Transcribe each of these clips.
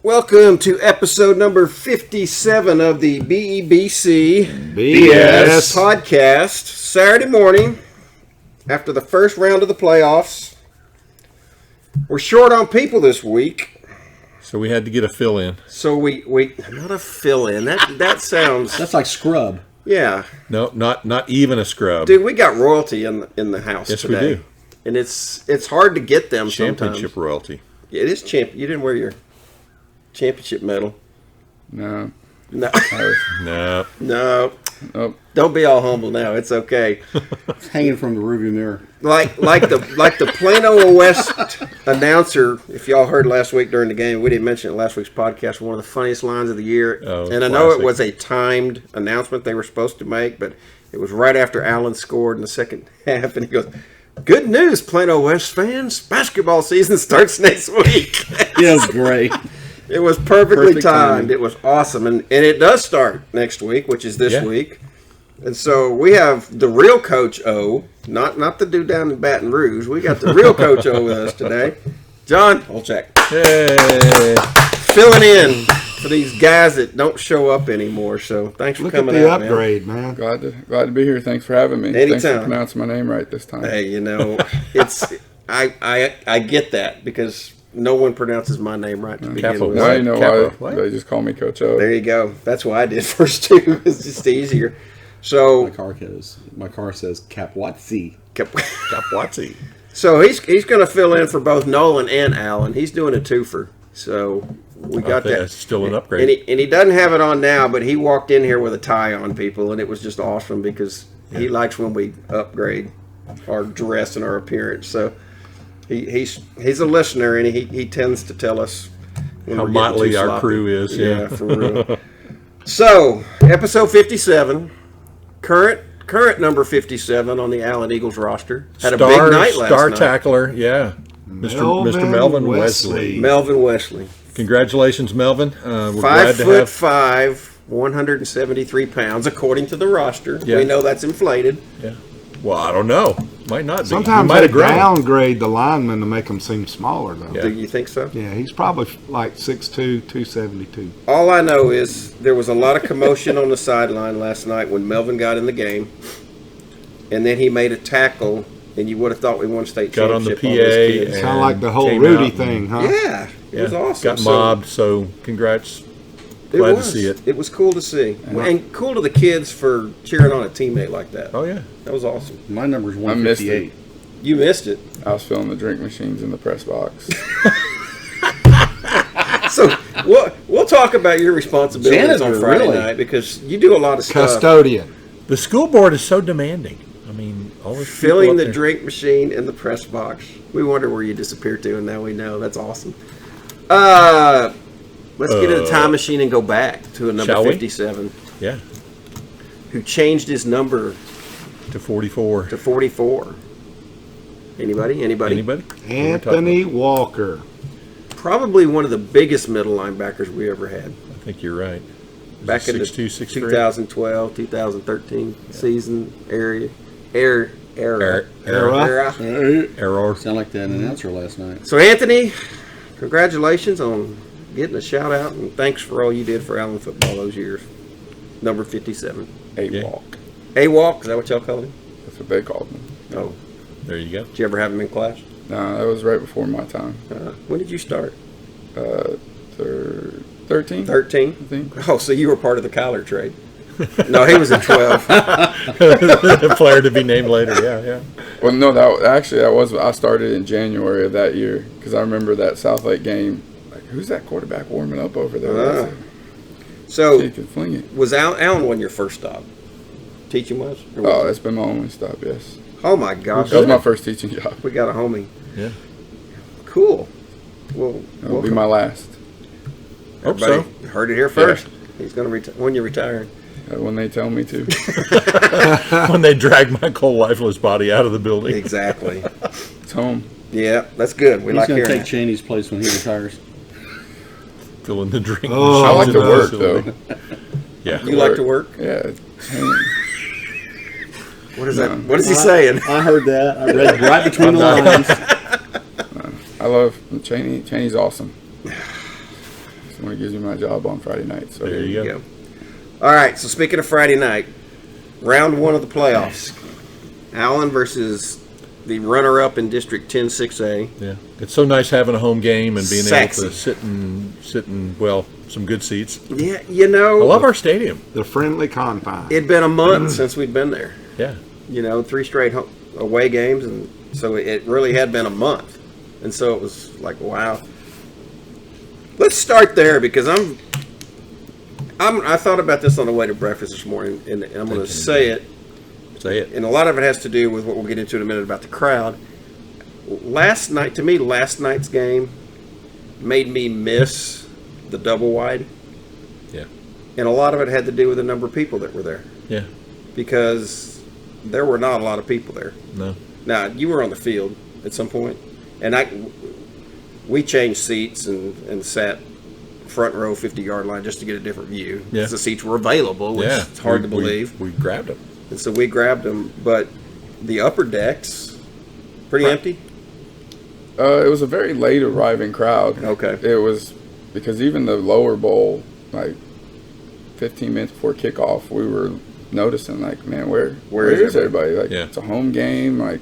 Welcome to episode number 57 of the BEBC BS Podcast. Saturday morning, after the first round of the playoffs. We're short on people this week. So we had to get a fill-in. So we not a fill-in. That sounds... That's like scrub. Yeah. No, not even a scrub. Dude, we got royalty in the house Yes, today. we do. And it's hard to get them Championship sometimes. royalty. It is champion. You didn't wear your championship medal. No. No. No. No. Nope. Don't be all humble now. It's okay. It's hanging from the rearview mirror. Like the Plano West announcer, if y'all heard last week during the game, we didn't mention it in last week's podcast, one of the funniest lines of the year. Oh, and I know it classic. was a timed announcement they were supposed to make, but it was right after Allen scored in the second half, and he goes, "Good news, Plano West fans. Basketball season starts next week." Yeah, it was great. It was perfectly Perfect timed. timing. It was awesome. And it does start next week, which is this Yeah. week. And so we have the real Coach O, not the dude down in Baton Rouge. We got the real Coach O with us today. John Olchak, Hey. filling in for these guys that don't show up anymore. So thanks for Look at coming the out, man. upgrade, man. Glad to be here. Thanks for having me. Anytime. Thanks for pronouncing my name right this time. Hey, it's I get that because no one pronounces my name right to begin Capo. with. Now you know Capo. why What? they just call me Coach O. There you go. That's what I did first too. It's just easier. So My car says Kapwatsi. Kapwatsi. So he's going to fill in for both Nolan and Allen. He's doing a twofer. So we got Okay, that. that's still an upgrade. And he doesn't have it on now, but he walked in here with a tie on, people, and it was just awesome because he likes when we upgrade our dress and our appearance. So he's a listener, and he tends to tell us when How we're getting motley too our sloppy. crew is, yeah. for real. So episode 57, current number 57 on the Allen Eagles roster. Had a big night last Star night. tackler, yeah. Mr. Melvin Wesley. Melvin Wesley. Congratulations, Melvin. We're 5 glad to foot have. 5, 173 pounds, according to the roster. Yeah. We know that's inflated. Yeah. Well, I don't know. Might not be. Sometimes He might they have grown. downgrade the linemen to make them seem smaller, though. Yeah. Do you think so? Yeah, he's probably like 6'2", 272. All I know is there was a lot of commotion on the sideline last night when Melvin got in the game, and then he made a tackle, and you would have thought we won state Got on the championship PA those kids. and- Kind of like the whole came Rudy out thing, huh? Yeah, it was awesome. Got mobbed, so congrats. It Glad was. to see it. It was cool to see, and cool to the kids for cheering on a teammate like that. Oh, yeah. That was awesome. My number's I missed it. 158. You missed it. I was filling the drink machines in the press box. So we'll talk about your responsibilities on Janitor, Friday really? night because you do a lot of stuff. Custodian. The school board is so demanding. I mean, all this Filling the drink machine in the press box. We wonder where you disappeared to, and now we know. That's awesome. Let's get in the time machine and go back to a number Shall we? 57 Yeah, who changed his number to 44. to 44. Anybody? Anybody? Anthony Walker. Probably one of the biggest middle linebackers we ever had. I think you're right. Back in the 6'2", 6'3"? 2012, 2013 season era. Error. Sound like that announcer last night. So, Anthony, congratulations on getting a shout out, and thanks for all you did for Allen football those years. Number 57. A walk. A-Walk, is that what y'all called him? That's what they called me. Oh, There you go. did you ever have him in class? No, that was right before my time. When did you start? 13? 13? I think. Oh, so you were part of the Kyler trade. No, he was at 12. A player to be named later. Yeah. Well, no, I started in January of that year because I remember that Southlake game. Like, who's that quarterback warming up over there? So, He can fling it. was Allen one your first stop? Teaching was? Or was Oh, it? that's been my only stop, yes. Oh my gosh. That was my first teaching job. We got a homie. Yeah. Cool. Well, It'll be my last. Hope everybody so. heard it here first. He's going to retire when you're retiring. When they tell me to. When they drag my cold, lifeless body out of the building. Exactly. It's home. Yeah, that's good. We He's like going to hearing take that. Cheney's place when he retires. Filling the drink. Oh, I like machines to in the work, facility. though. Yeah. You like to work? Yeah. What is that? What is he saying? I heard that. I read right between the lines. I love Cheney. Cheney's awesome. when it gives me my job on Friday night. So There you go. All right, so speaking of Friday night, round 1 of the playoffs. Allen versus the runner-up in District 10-6A. Yeah, it's so nice having a home game and being Sexy. able to sit in some good seats. Yeah, you know. I love our stadium. The friendly confines. It'd been a month since we'd been there. Yeah, 3 straight away games, and so it really had been a month. And so it was like, wow. Let's start there because I thought about this on the way to breakfast this morning, and I'm going to say it. say it. And a lot of it has to do with what we'll get into in a minute about the crowd. Last night's game made me miss the double wide. Yeah, And a lot of it had to do with the number of people that were there. yeah, Because there were not a lot of people there. no, Now, you were on the field at some point, and we changed seats and sat front row 50-yard line just to get a different view. Yeah. Because the seats were available, which yeah. is hard to believe. We grabbed them. And so we grabbed them, but the upper decks, pretty empty. It was a very late arriving crowd. Okay. It was because even the lower bowl, like 15 minutes before kickoff, we were noticing like, man, where is everybody? Like, Yeah. it's a home game. Like,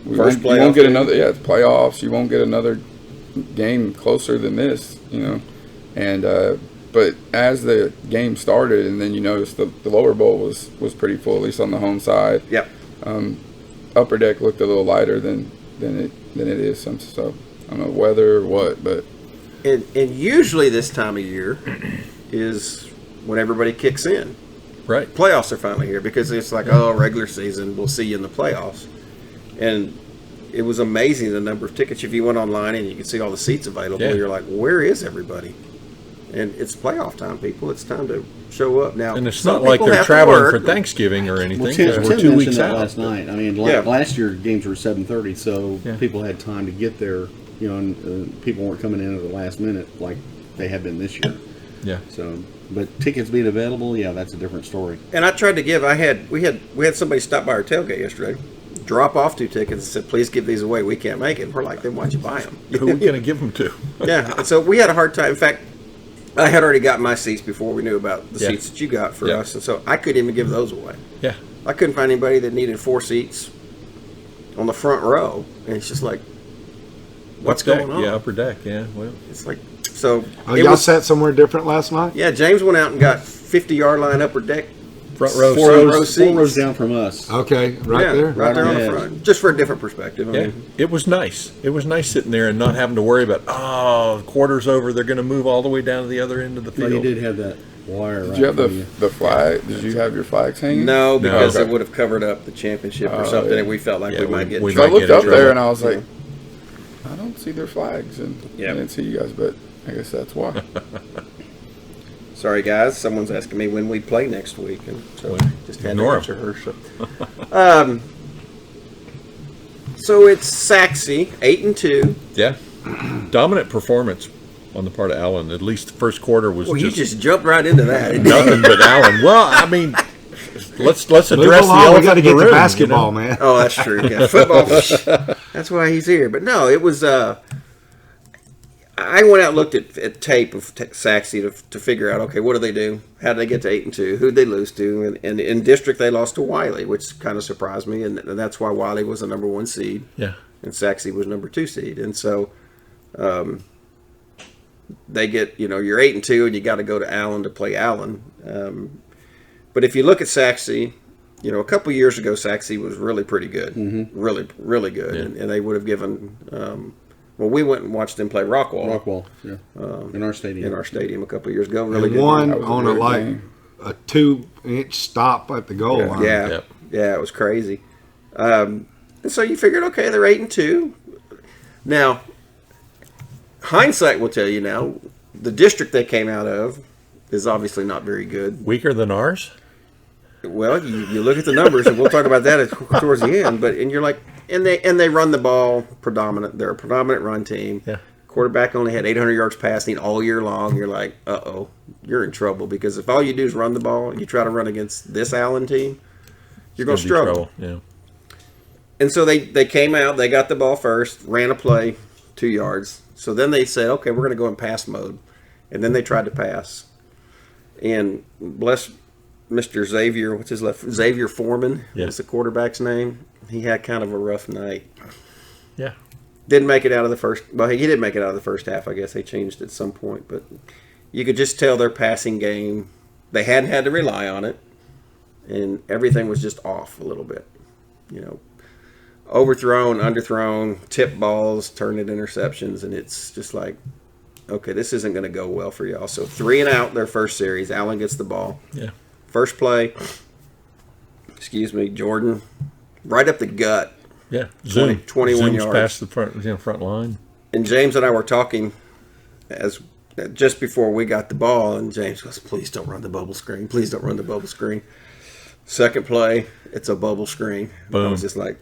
you First won't playoff get game. another. Yeah, it's playoffs. You won't get another game closer than this. And but as the game started, and then you noticed the lower bowl was pretty full, at least on the home side. Yep. Upper deck looked a little lighter than it is. So I don't know weather or what, but And usually this time of year is when everybody kicks in. Right. Playoffs are finally here because it's like, oh, regular season, we'll see you in the playoffs. And it was amazing the number of tickets. If you went online and you could see all the seats available, Yeah. you're like, where is everybody? And it's playoff time, people. It's time to show up now. And it's some not like people they're have to traveling work. for Thanksgiving or anything. Well, 'cause Tim we're 2 mentioned weeks that out. last night. I mean, Yeah. last year games were 7:30, so Yeah. people had time to get there. And people weren't coming in at the last minute like they have been this year. Yeah. So, but tickets being available, yeah, that's a different story. And I tried to give. We had somebody stop by our tailgate yesterday, drop off 2 tickets, and said, "Please give these away. We can't make it." And we're like, "Then why'd you buy them?" Who are we going to give them to? Yeah. And so we had a hard time. In fact, I had already got my seats before we knew about the Yeah. seats that you got for Yeah. us, and so I couldn't even give those away. Yeah. I couldn't find anybody that needed 4 seats on the front row, and it's just like, what's Upper deck. going on? Yeah, upper deck. Yeah. Well, It's like so. Oh, it y'all was- sat somewhere different last night? Yeah, James went out and got 50-yard line upper deck. front row. Four seats. row Four seats. rows down from us. Okay, right Yeah, there. right there on the Yeah. front, just for a different perspective. I Yeah, mean, it was nice. It was nice sitting there and not having to worry about, the quarter's over. They're going to move all the way down to the other end of the But field. you did have that wire. did you have the flag? Did you have your flags hanging? no, because Okay. it would have covered up the championship or Oh, something, yeah. and we felt like Yeah, we might get. we in So I might trouble. looked get in up there trouble. and I was like, I don't see their flags, and Yeah. I didn't see you guys, but I guess that's why. Sorry, guys. Someone's asking me when we play next week, and so Well, just had to ignore 'em. answer her. So it's Saxy, 8-2. Yeah. Dominant performance on the part of Allen. At least the first quarter was Well, you just jumped right into that. nothing but Allen. Well, I mean, let's address Move the along, elephant we got to in get the to room, basketball, man. Oh, that's true. Yeah, football. That's why he's here. But no, it was. I went out and looked at tape of Saxy to figure out, okay, what do they do? How did they get to 8-2? Who'd they lose to? And in district, they lost to Wiley, which kind of surprised me. And that's why Wiley was the number 1 seed. Yeah. And Saxy was number 2 seed. And so they get, you're 8-2 and you got to go to Allen to play Allen. But if you look at Saxy, a couple years ago, Saxy was really pretty good. Mm-hmm. Really, really good. Yeah. And they would have given, we went and watched them play Rockwall. Rockwall, yeah, in our stadium. In our stadium a couple of years ago. Really And good. one That was a on a weird game. a 2-inch stop at the goal line. Yeah. Yep. Yeah, it was crazy. And so you figured, okay, they're 8-2. Now, hindsight will tell you now, the district they came out of is obviously not very good. Weaker than ours? Well, you look at the numbers, and we'll talk about that towards the end. But you're like, and they run the ball predominant. They're a predominant run team. Yeah. Quarterback only had 800 yards passing all year long. You're like, you're in trouble because if all you do is run the ball, and you try to run against this Allen team, you're going to Gonna be struggle. trouble, Yeah. And so they came out, they got the ball first, ran a play, 2 yards. So then they said, okay, we're going to go in pass mode. And then they tried to pass. And bless Mr. Xavier, what's his left? Xavier Foreman is the quarterback's name. He had kind of a rough night. Yeah. Didn't make it out of the first. Well, he did make it out of the first half. I guess they changed at some point, but you could just tell their passing game. They hadn't had to rely on it, and everything was just off a little bit. Overthrown, underthrown, tip balls, turned into interceptions, and it's just like, okay, this isn't going to go well for y'all. So 3 and out their first series. Allen gets the ball. Yeah. First play. Jordan, right up the gut. Yeah. 21 Zooms yards past the front line. And James and I were talking just before we got the ball, and James goes, "Please don't run the bubble screen. Please don't run the bubble screen." Second play, it's a bubble screen. Boom. I was just like,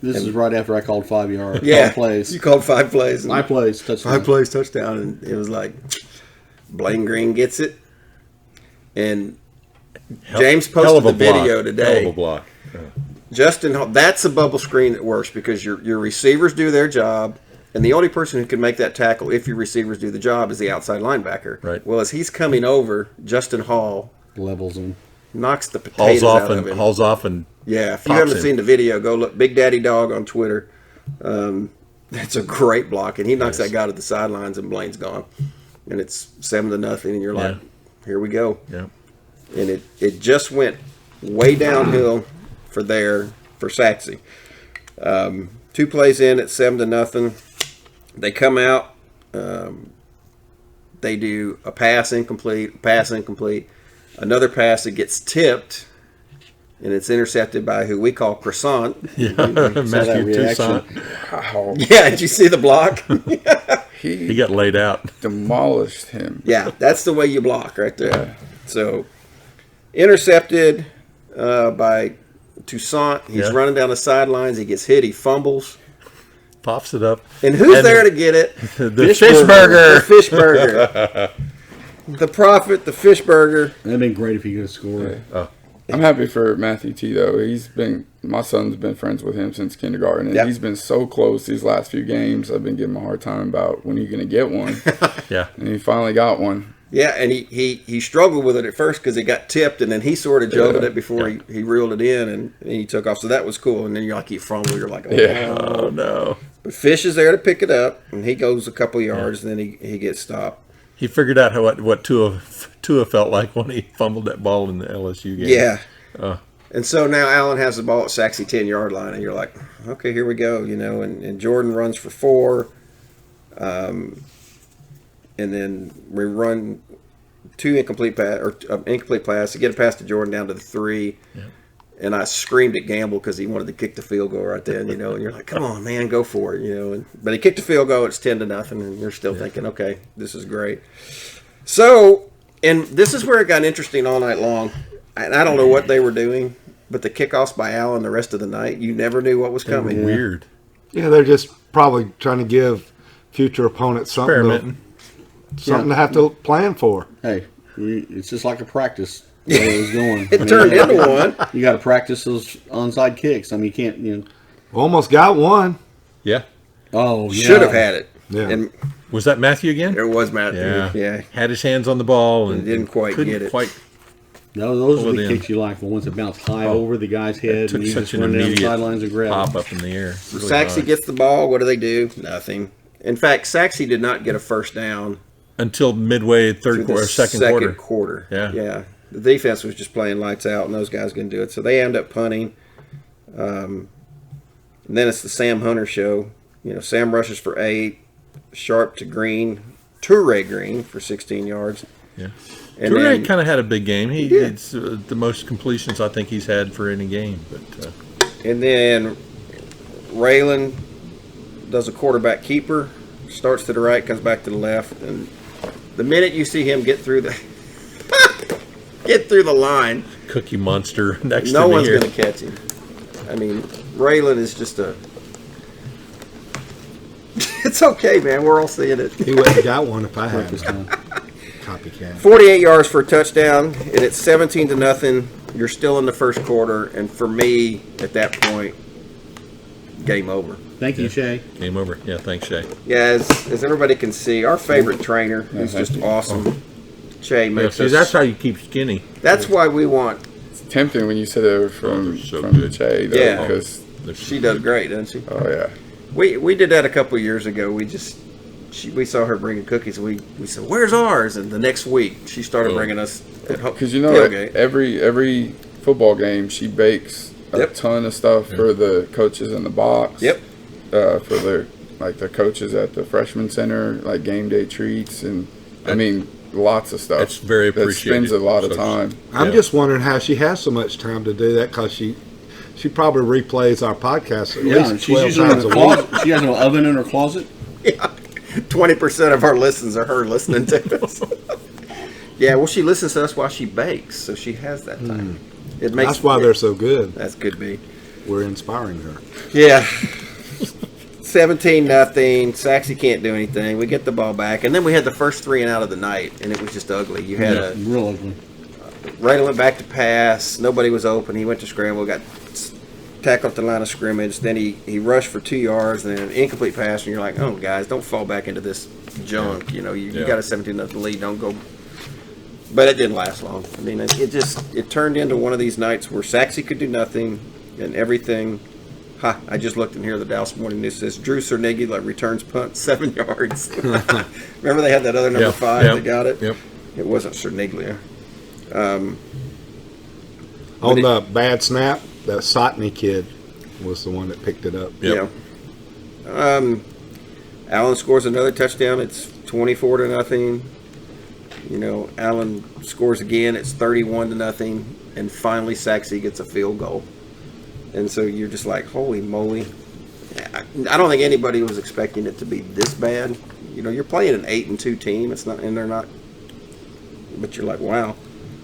This is right after I called 5 yards. yeah, 5 plays. You called 5 plays. 5 plays, touchdown. 5 plays, touchdown. And it was like, Blaine Green gets it. And James posted the video today. Hell of a block. Justin, that's a bubble screen that works because your receivers do their job, and the only person who can make that tackle if your receivers do the job is the outside linebacker. Right. Well, as he's coming over, Justin Hall levels him. knocks the potatoes out of him. Hauls off and Yeah, if you pops haven't him. seen the video, go look. Big Daddy Dog on Twitter. That's a great block, and he knocks that guy to the sidelines, and Blaine's gone, and it's 7-0, and you're like, here we go. Yeah. And it just went way downhill for Saxy. 2 plays in at 7-0. They come out. They do a pass incomplete, another pass that gets tipped, and it's intercepted by who we call Croissant. Yeah. Matthew Toussaint. Wow. Yeah, did you see the block? He got laid out. Demolished him. Yeah, that's the way you block right there. So, intercepted by Toussaint. He's running down the sidelines. He gets hit. He fumbles. Pops it up. And who's there to get it? The fish burger. The fish burger. The prophet, the fish burger. That'd been great if he could have scored. I'm happy for Matthew T, though. My son's been friends with him since kindergarten, and he's been so close these last few games. I've been giving him a hard time about when you're going to get one. Yeah. And he finally got one. Yeah, and he struggled with it at first because it got tipped, and then he sort of juggled it before he reeled it in, and he took off. So that was cool. And then you fumble, you're like, Oh, no. But Fish is there to pick it up, and he goes a couple yards, and then he gets stopped. He figured out what Tua felt like when he fumbled that ball in the LSU game. Yeah. And so now Allen has the ball at Saxy 10-yard line, and you're like, okay, here we go, and Jordan runs for 4. And then we run 2 incomplete pass to get a pass to Jordan down to the 3. Yeah. And I screamed at Gamble because he wanted to kick the field goal right then, and you're like, come on, man, go for it, But he kicked the field goal, it's 10-0, and you're still thinking, okay, this is great. So, and this is where it got interesting all night long. And I don't know what they were doing, but the kickoffs by Allen the rest of the night, you never knew what was coming. Weird. Yeah, they're just probably trying to give future opponents something to have to plan for. Hey, it's just like a practice. The way it was going. It turned into one. You got to practice those onside kicks. I mean, you can't. Almost got one. Yeah. Oh, yeah. Should have had it. Yeah. And Was that Matthew again? there was Matthew. Yeah. Yeah. Had his hands on the ball and Didn't quite couldn't get it. No, those are Over the the kicks you like. The ones that bounce high over the guy's head took and you such just an run down the immediate sidelines and grab pop it. up in the air. So Really Saxy high. gets the ball. What do? Nothing. In fact, Saxy did not get a first down until midway through the second quarter. Yeah. Yeah. The defense was just playing lights out, and those guys couldn't do it. So they end up punting. And then it's the Sam Hunter show. Sam rushes for 8, Sharp to Toure Green for 16 yards. Yeah. And Toure then, kind of had a big game. did. It's the most completions I think he's had for any game. But and then Raylan does a quarterback keeper, starts to the right, comes back to the left, and the minute you see him get through the line, Cookie Monster next no to me one's here. going to catch him. I mean, Raylan is just it's okay, man. We're all seeing it. He wouldn't have got one if I had this time. Copycat. 48 yards for a touchdown, and it's 17-0. You're still in the first quarter, and for me, at that point, game over. Thank you, Shay. Came over. Yeah, thanks, Shay. Yeah, as everybody can see, our favorite trainer who's just awesome. Shay Yeah, makes see, us. that's how you keep skinny. That's why we want. It's tempting when you said it was from they're so from good. Jay, though, Yeah. because She does great, doesn't she? oh yeah, We did that a couple years ago. We saw her bringing cookies. We said, "Where's ours?" And the next week, she started bringing us at home. because you know tailgate. every football game she bakes a Yep. ton of stuff for the coaches in the box. Yep. For the coaches at the freshman center, like game day treats, and I mean lots of stuff. That's very That spends appreciated. a lot of So- time. I'm Yeah. just wondering how she has so much time to do that, because she probably replays our podcast at Yeah, least she's 12 usually in times her a week. closet. She has an oven in her closet. 20% of our listens are her listening to us. Yeah, well, she listens to us while she bakes, so she has that time. It makes That's why they're so good. That's could be. We're inspiring her. Yeah. 17-0. Saxy can't do anything. We get the ball back, and then we had the first 3 and out of the night, and it was just ugly. You had a Real ugly. Raylan went back to pass. Nobody was open. He went to scramble, got tackled at the line of scrimmage. Then he rushed for 2 yards, and then an incomplete pass. And you're like, oh, guys, don't fall back into this junk. You know, you got a 17-0 lead. Don't go. But it didn't last long. I mean, it turned into one of these nights where Saxy could do nothing, and everything. I just looked in here. The Dallas Morning News says Drew Cernigula returns punt 7 yards. Remember they had that other number 5 that got it? Yep. It wasn't Cerniglia. On the bad snap, that Sotney kid was the one that picked it up. Yep. Yeah. Allen scores another touchdown. It's 24-0. You know, Allen scores again. It's 31-0. And finally, Saxy gets a field goal. And so you're just like, holy moly. I don't think anybody was expecting it to be this bad. You know, you're playing an 8-2 team. It's not, and they're not. But you're like, wow.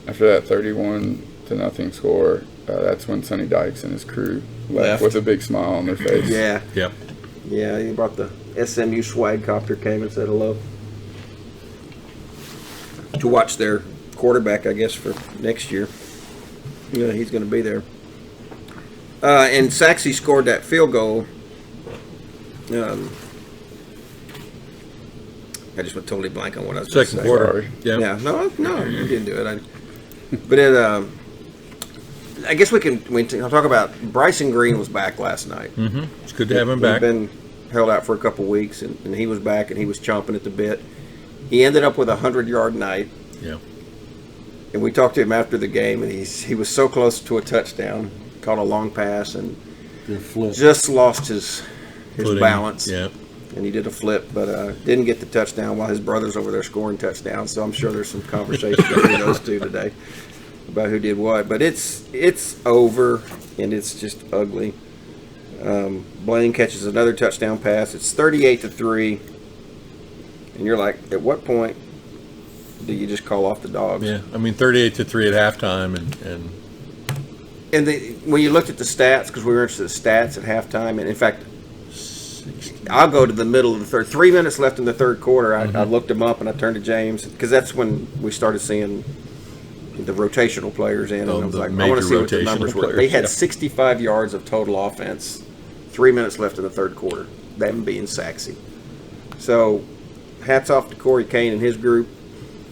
After that 31-0 score, that's when Sonny Dykes and his crew left with a big smile on their face. Yeah. Yep. Yeah, he brought the SMU swag copter, came and said hello. To watch their quarterback, I guess, for next year. Yeah, he's going to be there. And Saxy scored that field goal. I just went totally blank on what I was going to say. Second quarter. Sorry. Yeah. Yeah, no, you didn't do it. But it, I guess we can talk about Bryson Green was back last night. Mm-hmm. It's good to have him back. He'd been held out for a couple weeks, and he was back, and he was chomping at the bit. He ended up with a 100-yard night. Yeah. And we talked to him after the game, and he was so close to a touchdown, caught a long pass, and just lost his Footing. balance. Yeah. And he did a flip, but didn't get the touchdown while his brother's over there scoring touchdowns. So I'm sure there's some conversation between those two today about who did what. But it's over, and it's just ugly. Blaine catches another touchdown pass. It's 38-3, and you're like, at what point do you just call off the dogs? Yeah. I mean, 38-3 at halftime, and when you looked at the stats, because we were interested in stats at halftime, and in fact, I'll go to the middle of the third. 3 minutes left in the third quarter. I looked them up, and I turned to James, because that's when we started seeing the rotational players in. And I was like, I want to see what the numbers were. They had 65 yards of total offense. 3 minutes left in the third quarter, them being Saxy. So, hats off to Corey Kane and his group.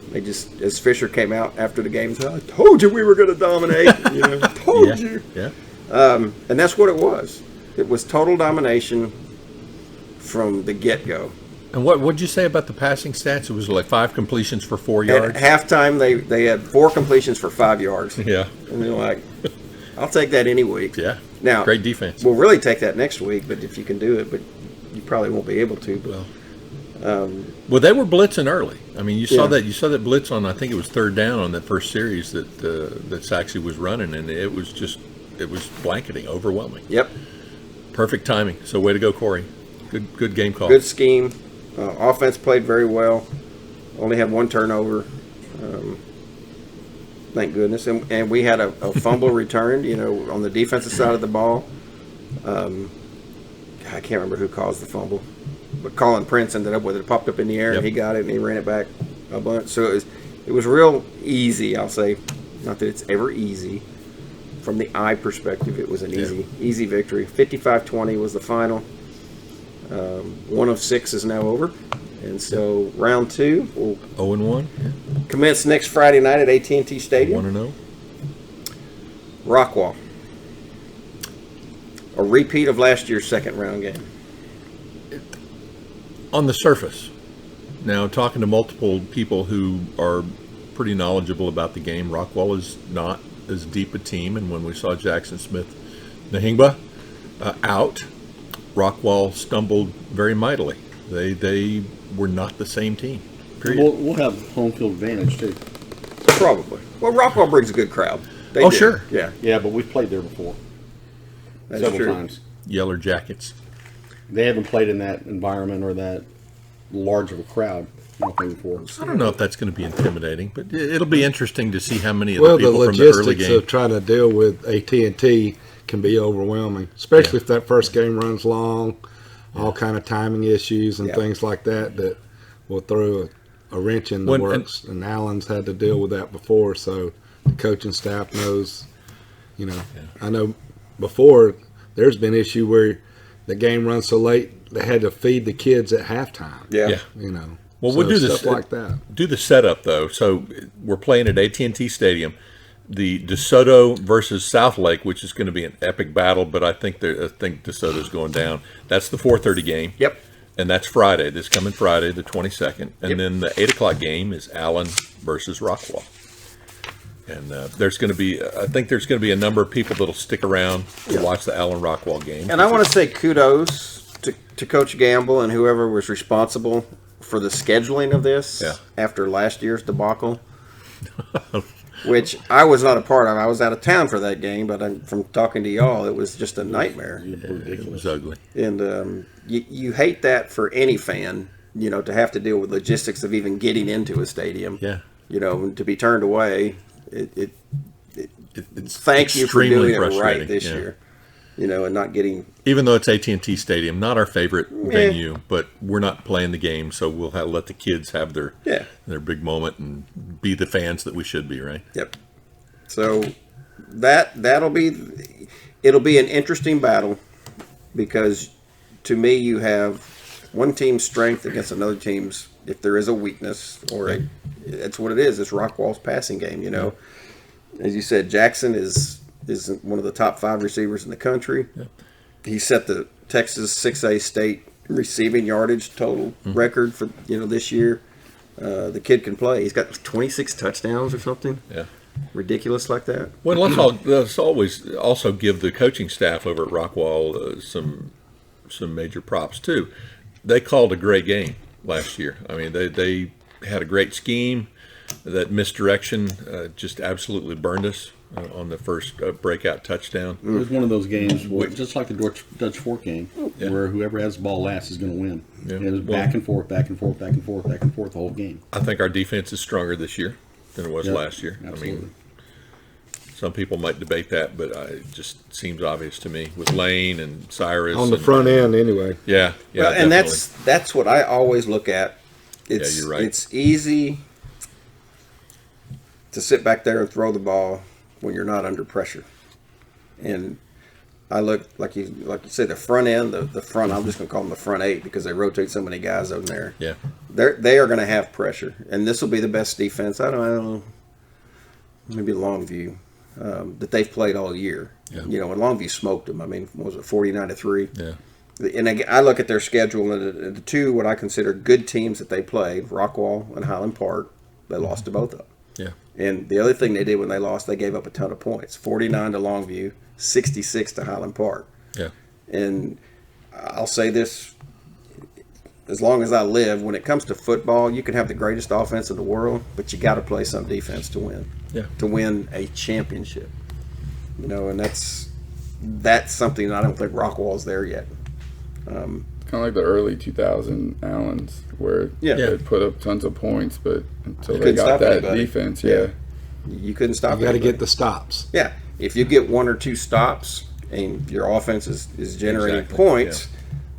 They just, as Fisher came out after the game, said, I told you we were going to dominate. You know, told you. Yeah. And that's what it was. It was total domination from the get-go. And what'd you say about the passing stats? It was like 5 completions for 4 yards. At halftime, they had 4 completions for 5 yards. Yeah. And they're like, I'll take that any week. Yeah. Now, great defense. We'll really take that next week, but if you can do it, but you probably won't be able to. But, Well, they were blitzing early. I mean, you saw Yeah. that blitz on, I think it was third down on that first series that Saxy was running, and it was blanketing, overwhelming. Yep. Perfect timing. So way to go, Corey. Good game call. Good scheme. Offense played very well. Only had 1 turnover. Thank goodness. And we had a fumble returned, on the defensive side of the ball. I can't remember who caused the fumble. But Colin Prince ended up with it. It popped up in the air, and he got it, and he ran it back a bunch. So it was real easy, I'll say. Not that it's ever easy. From the eye perspective, it was an easy victory. 55-20 was the final. One of 6 is now over. And so round 2 will 0-1. commence next Friday night at AT&T Stadium. 1-0. Rockwall. A repeat of last year's second round game. On the surface. Now, talking to multiple people who are pretty knowledgeable about the game, Rockwall is not as deep a team. And when we saw Jackson Smith Nahingba out, Rockwall stumbled very mightily. They were not the same team. Period. We'll have home field advantage too. Probably. Well, Rockwall brings a good crowd. They Oh, do. sure. Yeah, Yeah, but we've played there before that's several true. times. Yeller Jackets. They haven't played in that environment or that large of a crowd. I don't think before. I don't know if that's going to be intimidating, but it'll be interesting to see how many of Well, the the people from the early logistics game. of trying to deal with AT&T can be overwhelming, especially if that first game runs long, all kind of timing issues and Yeah. things like that that will throw a wrench in the When- works. And Allen's had to deal with that before, so the coaching staff knows, I know before there's been issue where the game runs so late they had to feed the kids at halftime. Yeah. Yeah. Well, we'll do this stuff like that. Do the setup though. So we're playing at AT&T Stadium, the DeSoto versus Southlake, which is going to be an epic battle. But I think DeSoto's going down. That's the 4:30 game. Yep. And that's Friday. This coming Friday, the 22nd. And Yep. then the 8:00 game is Allen versus Rockwall. And there's going to be, I think there's going to be a number of people that'll stick around to watch the Allen Rockwall game. And I want to say kudos to Coach Gamble and whoever was responsible for the scheduling of this after last year's debacle, which I was not a part of. I was out of town for that game, but from talking to y'all, it was just a nightmare. It was ugly. And you hate that for any fan, to have to deal with logistics of even getting into a stadium. Yeah. To be turned away. It's Thank you for extremely doing it right frustrating, this yeah. year. And not getting. Even though it's AT&T Stadium, not our favorite venue, but we're not playing the game, so we'll let the kids have their big moment and be the fans that we should be, right? Yep. So it'll be an interesting battle because to me you have one team's strength against another team's, if there is a weakness that's what it is. It's Rockwall's passing game. As you said, Jackson is one of the top 5 receivers in the country. Yeah. He set the Texas 6A state receiving yardage total record for this year. The kid can play. He's got 26 touchdowns or something. Yeah. Ridiculous like that. Well, let's always also give the coaching staff over at Rockwall some major props too. They called a great game last year. I mean, they had a great scheme. That misdirection just absolutely burned us on the first breakout touchdown. It was one of those games, just like the Dutch Fork game, where whoever has the ball last is going to win. Yeah. And it was back and forth, back and forth, back and forth, back and forth the whole game. I think our defense is stronger this year than it was last year. Absolutely. I mean, some people might debate that, but it just seems obvious to me with Lane and Cyrus On the front end, anyway. Yeah, Well, and that's what I always look at. It's, you're right. It's easy to sit back there and throw the ball when you're not under pressure. And I look like you say the front end, the front. I'm just going to call them the front 8 because they rotate so many guys over there. Yeah, they are going to have pressure, and this will be the best defense. I don't know. Maybe Longview that they've played all year. Yeah. And Longview smoked them. I mean, what was it 49-3? yeah. And I look at their schedule, and the 2 what I consider good teams that they played, Rockwall and Highland Park, they lost to both of them. Yeah. And the other thing they did when they lost, they gave up a ton of points. 49 to Longview, 66 to Highland Park. Yeah. And I'll say this, as long as I live, when it comes to football, you can have the greatest offense in the world, but you got to play some defense to win. Yeah. To win a championship. And that's something I don't think Rockwall's there yet. Kind of like the early 2000 Allens, where they put up tons of points, but until they got that defense, you couldn't stop. You got to get the stops. Yeah, if you get 1 or 2 stops and your offense is generating points,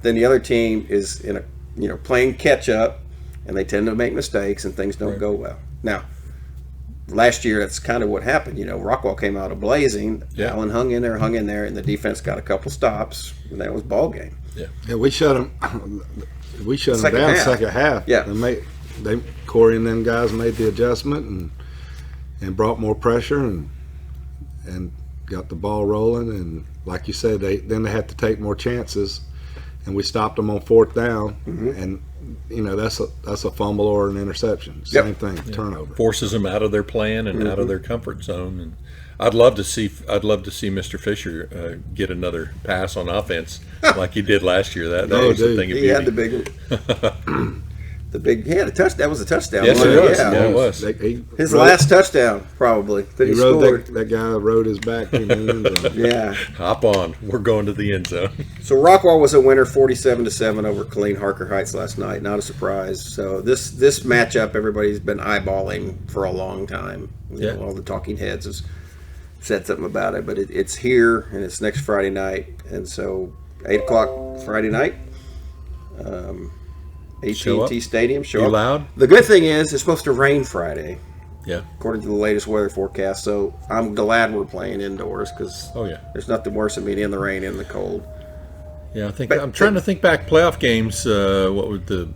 then the other team is in a playing catch up, and they tend to make mistakes and things don't go well. Now, last year, that's kind of what happened. Rockwall came out blazing. Yeah. Allen hung in there, and the defense got a couple stops, and that was ball game. Yeah, we shut them. We shut them Second down half. second half. Yeah. Corey and them guys made the adjustment and brought more pressure and got the ball rolling. And like you said, they had to take more chances, and we stopped them on fourth down. And that's a fumble or an interception. Same thing, turnover. Forces them out of their plan and out of their comfort zone. And I'd love to see Mr. Fisher get another pass on offense like he did last year. That was the thing of He had beauty. he had a touchdown. That was a touchdown. Yes, wasn't it was. Yeah. Yeah, it was. His last touchdown, probably, that he scored. That guy rode his back in the end zone. Yeah. Hop on. We're going to the end zone. So Rockwall was a winner, 47-7 over Killeen Harker Heights last night. Not a surprise. So this matchup, everybody's been eyeballing for a long time. All the talking heads has said something about it, but it's here, and it's next Friday night. And so 8 o'clock Friday night, AT&T Stadium. Show You up. loud? The good thing is it's supposed to rain Friday, Yeah. according to the latest weather forecast. So I'm glad we're playing indoors because Oh, yeah. there's nothing worse than being in the rain and the cold. Yeah, I think But- I'm trying to think back playoff games. What was the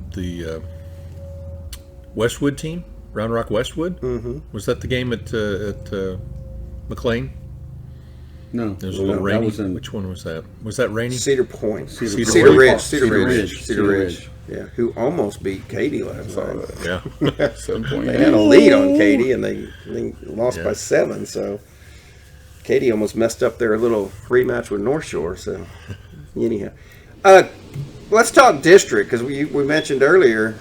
Westwood team? Round Rock Westwood? Mm-hmm. Was that the game at McLean? No, There was a little rainy. that was in Which one was that? Was that rainy? Center Point. Cedar Ridge. Cedar Ridge. Yeah, who almost beat Katy last night. Yeah. 7 point. They had a lead on Katy, and they lost Yeah. by 7. So Katy almost messed up their little rematch with North Shore. So anyhow, let's talk district because we mentioned earlier.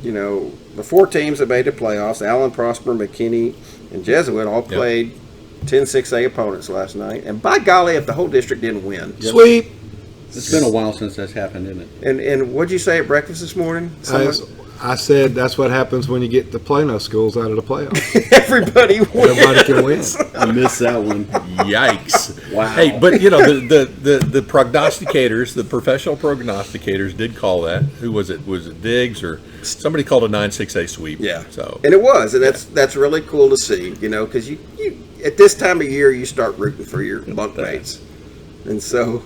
The 4 teams that made the playoffs: Allen, Prosper, McKinney, and Jesuit all played 10-6A opponents last night. And by golly, if the whole district didn't win, Sweep. It's been a while since that's happened, isn't it? and what'd you say at breakfast this morning? I said that's what happens when you get the Plano schools out of the playoffs. Everybody wins. Everybody can win. I missed that one. Yikes! Wow. Hey, but the prognosticators, the professional prognosticators, did call that. Who was it? Was it Diggs or somebody called a 9-6A sweep? Yeah. So And it was, and that's really cool to see, because you at this time of year you start rooting for your bunkmates, and so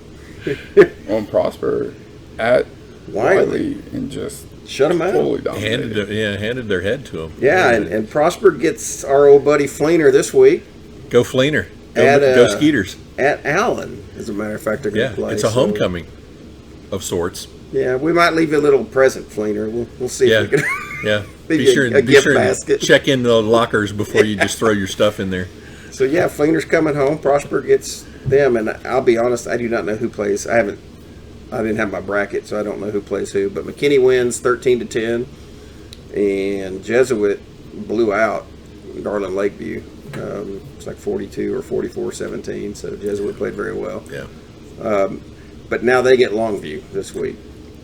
On Prosper at Wiley. Wiley and just shut them out. totally dominated. handed their head to him. Yeah, and Prosper gets our old buddy Fleener this week Go Fleener. At, Go Skeeters. at Allen. As a matter of fact, they're going Yeah, to play. it's a so, homecoming of sorts. Yeah, we might leave you a little present, Fleener. We'll see Yeah. if we can. Yeah, Maybe be sure a gift and basket. check in the lockers before you just throw your stuff in there. So yeah, Fleener's coming home. Prosper gets them, and I'll be honest, I do not know who plays. I didn't have my bracket, so I don't know who plays who. But McKinney wins 13-10, and Jesuit blew out Garland Lakeview. It's like 42 or 44-17. So Jesuit played very well. Yeah, But now they get Longview this week.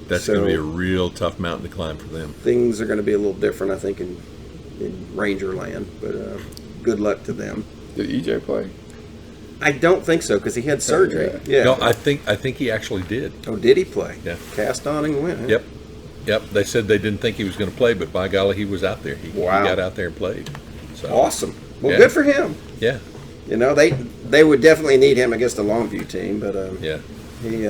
that's going to be a real tough mountain to climb for them. Things are going to be a little different, I think, in Ranger land. But good luck to them. Did EJ play? I don't think so because he had surgery. yeah. Yeah. No, I think he actually did. Oh, did he play? Yeah. Cast on and went. Huh? Yep. They said they didn't think he was going to play, but by golly, he was out there. He got out there and played. So Awesome. Well, Yeah. good for him. yeah, They would definitely need him against the Longview team, but yeah, he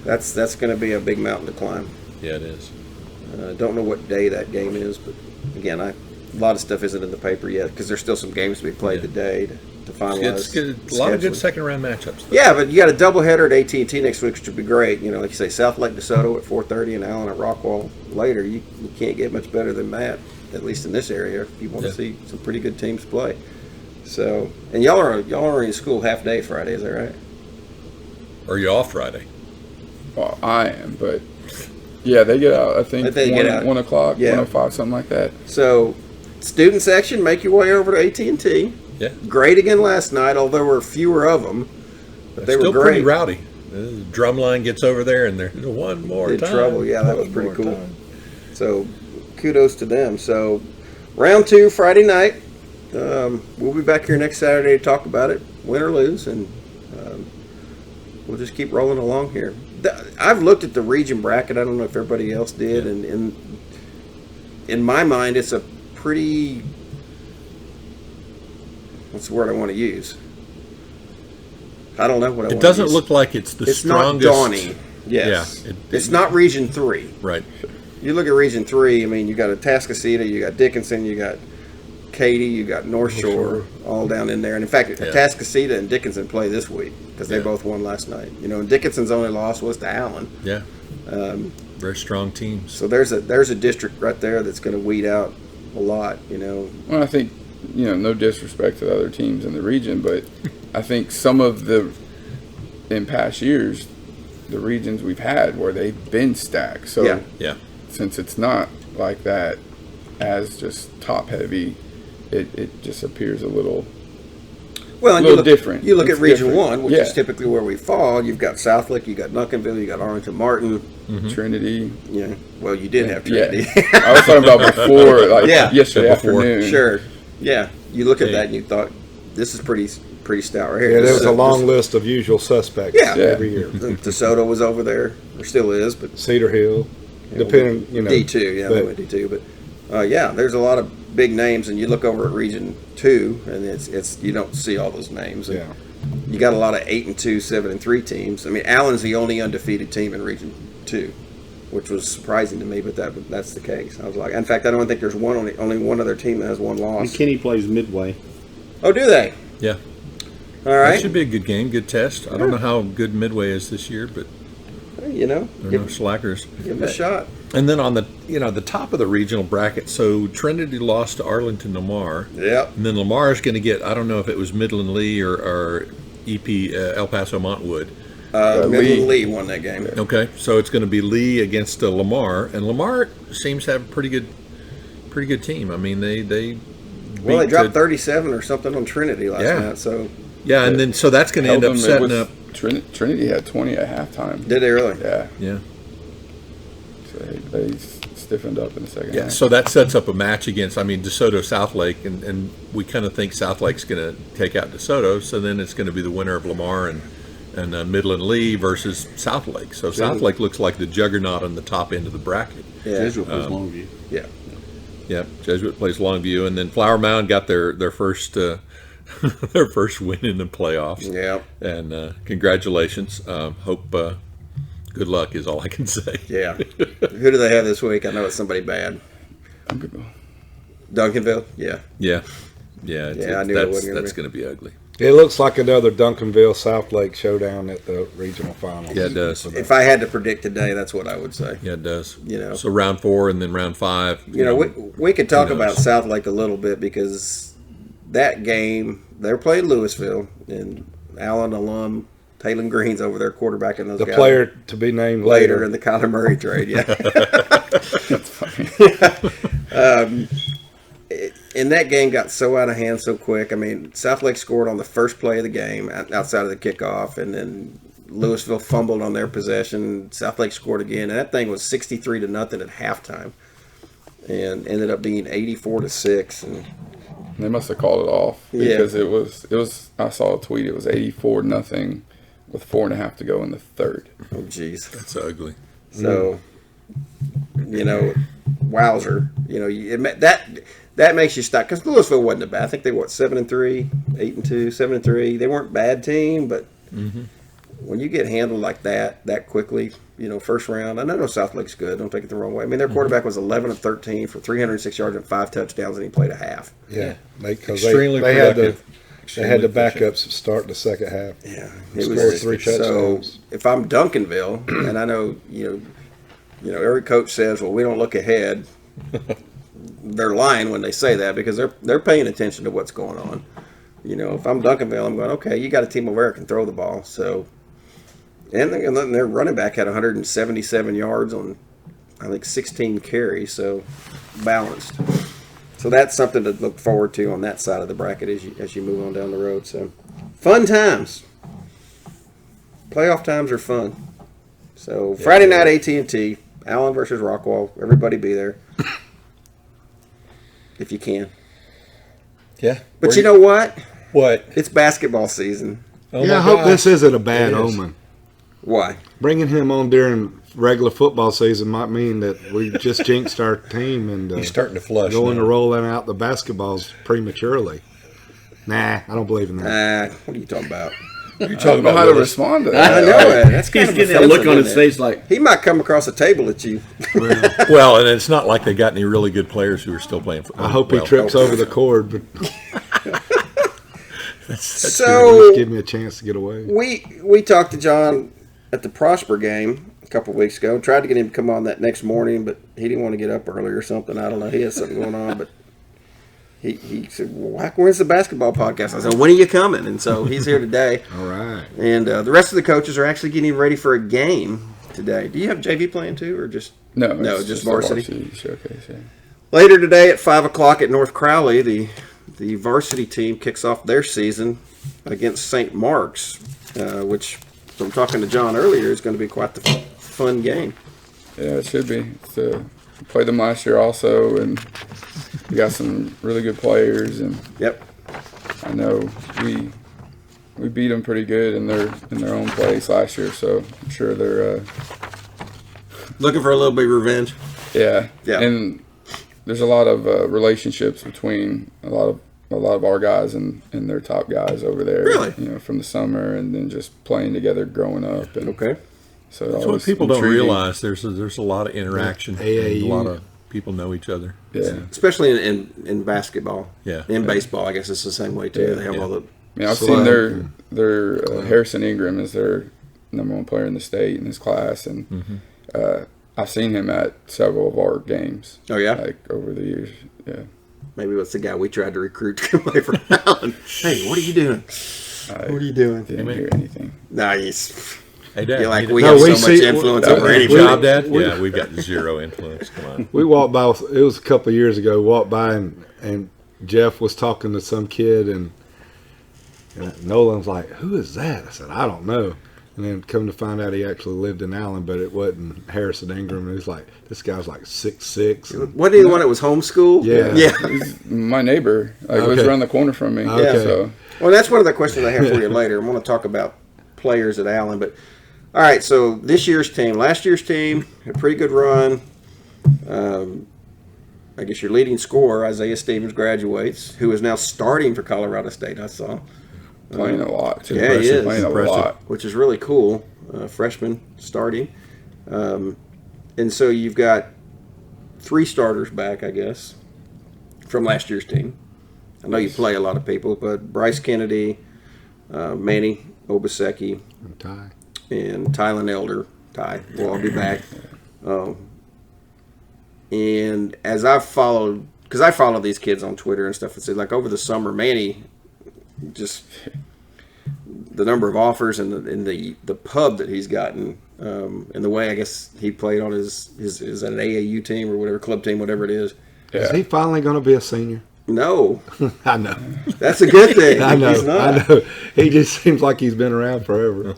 that's going to be a big mountain to climb. yeah, it is. Don't know what day that game is, but again, a lot of stuff isn't in the paper yet because there's still some games to be played today to finalize. It's good. A lot of good scheduling. second round matchups. though. Yeah, but you got a doubleheader at AT&T next week, which would be great. Like you say, South Lake DeSoto at 4:30 and Allen at Rockwall later. You can't get much better than that, at least in this area, if you want to see some pretty good teams play. So, and y'all are in school half day Friday, is that right? Are you off Friday? Well, I am, but yeah, they get out. I think They get out. 1 o'clock, Yeah. 1:05, something like that. So, student section, make your way over to AT&T. Yeah, Great again last night, although there were fewer of them, but they still were pretty great. rowdy. The drum line gets over there, and they're one more Did time. trouble, yeah, that was One pretty more cool. time. So, kudos to them. So, round 2 Friday night. We'll be back here next Saturday to talk about it, win or lose, and we'll just keep rolling along here. I've looked at the region bracket. I don't know if everybody else did, Yeah. and in my mind, it's a pretty what's the word I want to use? I don't know what I want to use. It doesn't look like it's the strongest. It's not daunting. Yes. Yeah, it's not Region 3. Right. You look at Region 3, I mean, you got Atascocita, you got Dickinson, you got Katy, you got North Shore, all down in there. And in fact, Atascocita and Dickinson play this week because they both won last night. You know, and Dickinson's only loss was to Allen. Yeah. Very strong teams. So there's a district right there that's going to weed out a lot, you know. Well, I think, you know, no disrespect to the other teams in the region, but I think some of in past years, the regions we've had where they've been stacked. So since it's not like that as just top heavy, it just appears a little different. You look It's at Region different. 1, which is typically where we fall. You've got Southlake, you got Duncanville, you got Arlington Martin. Trinity. Yeah. Well, you did have Trinity. Yeah. I was talking about before, yesterday afternoon. Sure. Yeah. You look at that and you thought, this is pretty stout right here. Yeah, there was a long list of usual suspects every year. DeSoto was over there, or still is, but Cedar Hill, depending, you know. D2, they went D2, but there's a lot of big names, and you look over at Region 2, and it's you don't see all those names. And you got a lot of 8-2, 7-3 teams. I mean, Allen's the only undefeated team in Region 2, which was surprising to me, but that's the case. I was like, in fact, I don't think there's only one other team that has one loss. And Kenny plays Midway. Oh, do they? Yeah. All right. That should be a good game, good test. I don't know how good Midway is this year, but you know, they're no slackers. Give them a shot. And then on the top of the regional bracket, so Trinity lost to Arlington Lamar. Yep. And then Lamar is going to get, I don't know if it was Midland Lee or EP El Paso Montwood. Midland Lee won that game. Okay, so it's going to be Lee against Lamar, and Lamar seems to have a pretty good team. I mean, they dropped 37 or something on Trinity last night. So and then so that's going to end up setting up. Trinity had 20 at halftime. Did they really? Yeah. Yeah. So they stiffened up in the second half. So that sets up a match against, DeSoto Southlake, and we kind of think Southlake's going to take out DeSoto. So then it's going to be the winner of Lamar and Midland Lee versus Southlake. So Southlake looks like the juggernaut on the top end of the bracket. Yeah. Jesuit plays Longview. Yeah. Yeah, Jesuit plays Longview, and then Flower Mound got their first their first win in the playoffs. Yeah, and congratulations. Hope good luck is all I can say. Yeah. Who do they have this week? I know it's somebody bad. Duncanville. Yeah. Yeah. I knew that's going to be ugly. It looks like another Duncanville Southlake showdown at the regional finals. Yeah, it does. If I had to predict today, that's what I would say. Yeah, it does. You know, so round 4 and then round 5. You know, we could talk about Southlake a little bit because that game they're playing Louisville and Allen alum Taylon Green's over there quarterbacking those guys. The player to be named later in the Kyler Murray trade. Yeah, That's funny. And that game got so out of hand so quick. I mean, Southlake scored on the first play of the game outside of the kickoff, and then Louisville fumbled on their possession. Southlake scored again, and that thing was 63-0 at halftime, and ended up being 84-6. And they must have called it off because it was. I saw a tweet. It was 84-0 with 4.5 to go in the third. Oh, jeez, that's ugly. So, you know, wowzer. You know, that makes you stop because Louisville wasn't a bad. I think they 7-3, 8-2, 7-3. They weren't a bad team, but when you get handled like that quickly, you know, first round. I know Southlake's good. Don't take it the wrong way. I mean, their quarterback was 11 of 13 for 306 yards and 5 touchdowns, and he played a half. Yeah, because extremely they had the efficient. backups start the second half. Yeah, he scored 3 touchdowns. So if I'm Duncanville, and I know you know, every coach says, well, we don't look ahead. They're lying when they say that because they're paying attention to what's going on. You know, if I'm Duncanville, I'm going, okay, you got a team over there that can throw the ball. So, and their running back had 177 yards on, I think, 16 carries, so balanced. So that's something to look forward to on that side of the bracket as you move on down the road. So, fun times. Playoff times are fun. So Friday night AT&T, Allen versus Rockwall. Everybody be there. If you can. Yeah. But you know what? What? It's basketball season. Oh I hope this isn't a bad omen. Why? Bringing him on during regular football season might mean that we just jinxed our team and he's starting to flush. Going to rolling out the basketballs prematurely. Nah, I don't believe in that. What are you talking about? I don't know how to respond to that. I know it. That's kind He's of getting that look on his face like, He might come across a table at you. Well, and it's not like they got any really good players who are still playing football. I hope he trips over the cord, but at So least give me a chance to get away. we talked to John at the Prosper game a couple of weeks ago. Tried to get him to come on that next morning, but he didn't want to get up early or something. I don't know. He has something going on, but he said, well, when's the basketball podcast? I said, when are you coming? And so he's here today. All right. And the rest of the coaches are actually getting ready for a game today. Do you have JV playing too, or just No, just a varsity? showcase. Yeah. Later today at 5 o'clock at North Crowley, the varsity team kicks off their season against St. Mark's, which, from talking to John earlier, is going to be quite the fun game. Yeah, it should be. We played them last year also, and we got some really good players. And Yep. I know we beat them pretty good in their own place last year, so I'm sure they're Looking for a little bit of revenge. yeah. Yeah. And there's a lot of relationships between a lot of our guys and their top guys over there. Really? You know, from the summer and then just playing together growing up. And Okay. so That's what always people don't intriguing. realize. There's a lot of interaction. And a AAU. lot of people know each other. Yeah. Especially in basketball. Yeah. In baseball, I guess it's the same way too. Yeah. They have all the. I mean, I've So, seen their Harrison Ingram is their number one player in the state in his class, and I've seen him at several of our games. Oh yeah. Like over the years. Yeah. Maybe it's the guy we tried to recruit to come away from Allen. Hey, what are you doing? What are you doing? Didn't hear anything. Nah, he's. Hey, Dad. You're like you we know- have we so much see- influence that over was a anybody. job, Dad? Yeah, we've got zero influence. Come on. We walked by, it was a couple of years ago, walked by and Jeff was talking to some kid and Nolan was like, who is that? I said, I don't know. And then come to find out he actually lived in Allen, but it wasn't Harrison Ingram. And he's like, this guy's like 6'6". Wasn't he the one that was homeschooled? Yeah. Yeah. He's my neighbor. Like lives Okay. around the corner from me. Okay. So Well, that's one of the questions I have for you later. I want to talk about players at Allen, but all right. So this year's team, last year's team, had a pretty good run. I guess your leading scorer, Isaiah Stevens, graduates, who is now starting for Colorado State. I saw, playing a lot too. Yeah, he is. Playing a Impressive. lot. which is really cool. Freshman starting, and so you've got 3 starters back, I guess, from last year's team. I know you play a lot of people, but Bryce Kennedy, Manny Obaseki, Ty. and Tylen Elder. Ty will all be back. And as I've followed, because I follow these kids on Twitter and stuff, and say like over the summer, Manny just the number of offers and the pub that he's gotten, and the way I guess he played on his is that an AAU team or whatever club team, whatever it is. Is Yeah. he finally going to be a senior? No, I know. that's a good thing. I know. He's not. I know. He just seems like he's been around forever.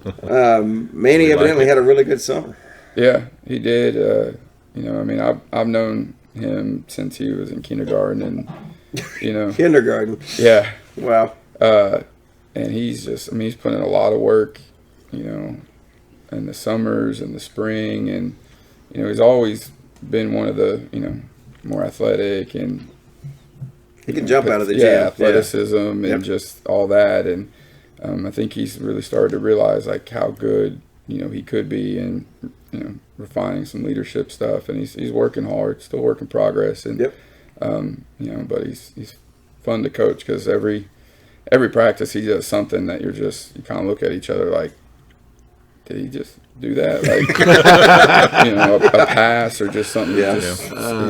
Manny We like evidently it. had a really good summer. Yeah, he did. You know, I mean, I've known him since he was in kindergarten, and you know, Kindergarten. yeah. Wow. And he's just, I mean, he's put in a lot of work, you know, in the summers and the spring. And, you know, he's always been one of the, you know, more athletic and. He can jump out of the yeah, gym. athleticism and Yep. just all that. And I think he's really started to realize, like, how good, you know, he could be and, you know, refining some leadership stuff. And he's working hard, still work in progress. And, Yep. you know, but he's fun to coach because every practice he does something that you kind of look at each other like, did he just do that? Like, you know, a pass or just something. Yeah.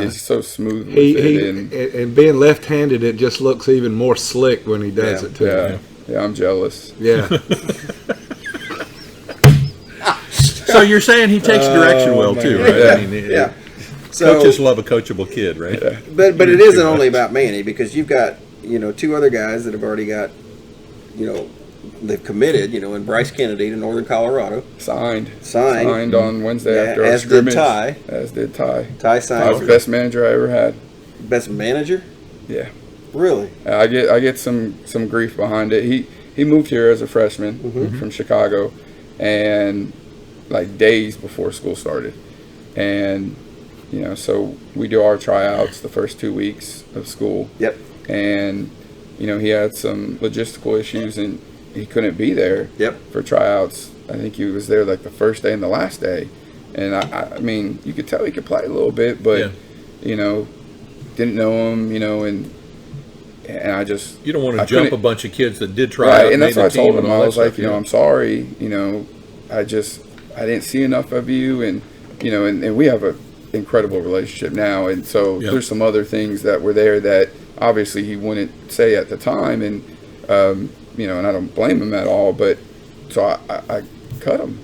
He's so smooth with He it. and being left-handed, it just looks even more slick when he does Yeah. it too. Yeah, I'm jealous. Yeah. So you're saying he takes direction well too, right? Yeah. I mean, Yeah. So, coaches love a coachable kid, right? but it isn't only about Manny because you've got 2 other guys that have already got they've committed in Bryce Kennedy to Northern Colorado. Signed Signed. on Wednesday Yeah, after our as did scrimmage. Ty. As did Ty. Ty I was signed. the best manager I ever had. Best manager? Yeah. Really? I get some grief behind it. He moved here as a freshman from Chicago, and like days before school started, and so we do our tryouts the first 2 weeks of school. Yep. And he had some logistical issues and he couldn't be there for tryouts. I think he was there like the first day and the last day. And I mean, you could tell he could play a little bit, but, didn't know him, and I just... You don't want to jump a bunch of kids that did try right, out, and that's what I told him. I was like, stuff, I'm sorry, I didn't see enough of you, and, and we have an incredible relationship now, and so there's some other things that were there that obviously he wouldn't say at the time, and, and I don't blame him at all, but so I cut him,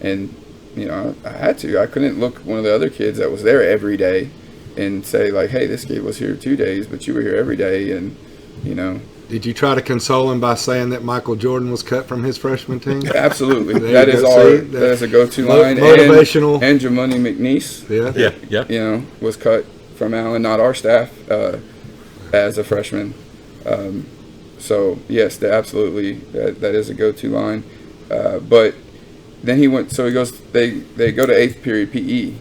and, I had to. I couldn't look one of the other kids that was there every day and say like, hey, this kid was here 2 days, but you were here every day, and, Did you try to console him by saying that Michael Jordan was cut from his freshman team? Absolutely. That is a go-to line. Motivational. And Jamoni McNeese, was cut from Allen, not our staff, as a freshman. So, yes, absolutely, that is a go-to line. But then he went, so he goes, they go to 8th period PE.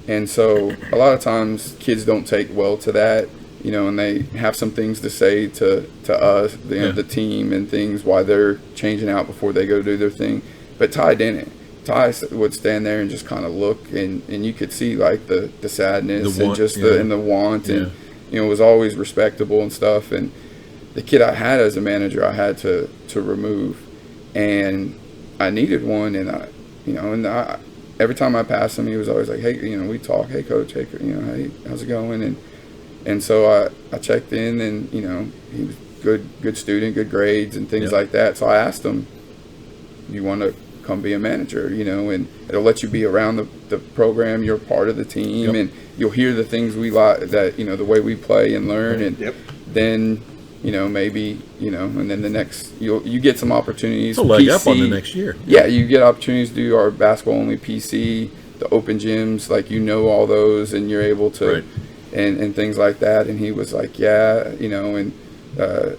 And so a lot of times kids don't take well to that, and they have some things to say to us, the team, and things why they're changing out before they go do their thing. But Ty didn't. Ty would stand there and just kind of look, and you could see like the sadness and just the want, and was always respectable and stuff. And the kid I had as a manager, I had to remove, and I needed one, and I every time I passed him, he was always like, hey, we talk, hey coach, hey, hey, how's it going? And so I checked in, and he was good student, good grades and things like that. So I asked him, you want to come be a manager, and it'll let you be around the program. You're part of the team, and you'll hear the things we like, that the way we play and learn, and then maybe and then the next you get some opportunities. It's a leg up on the next year. Yeah, you get opportunities to do our basketball only PC, the open gyms, like all those, and you're able to and things like that. And he was like, and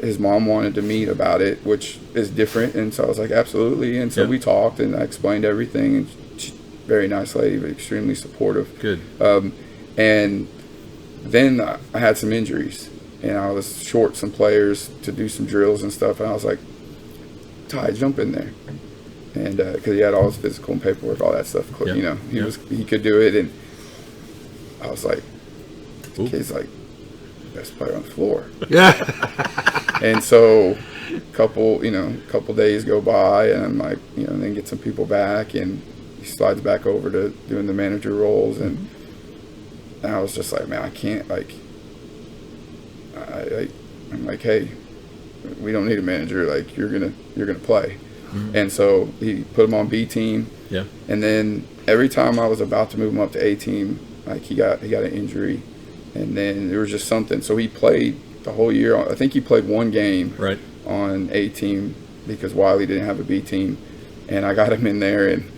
his mom wanted to meet about it, which is different. And so I was like, absolutely. And so we talked, and I explained everything. And she's a very nice lady, but extremely supportive. Good. And then I had some injuries, and I was short some players to do some drills and stuff. And I was like, Ty, jump in there. And because he had all his physical and paperwork, all that stuff, he could do it. And I was like, the kid's like best player on the floor. Yeah. And so a couple days go by, and I'm like, then get some people back, and he slides back over to doing the manager roles, and I was just like, man, I can't, like, I'm like, hey, we don't need a manager, like, you're gonna play. And so he put him on B team. Yeah. And then every time I was about to move him up to A team, like he got an injury, and then there was just something. So he played the whole year. I think he played one game on A team because Wiley didn't have a B team, and I got him in there, and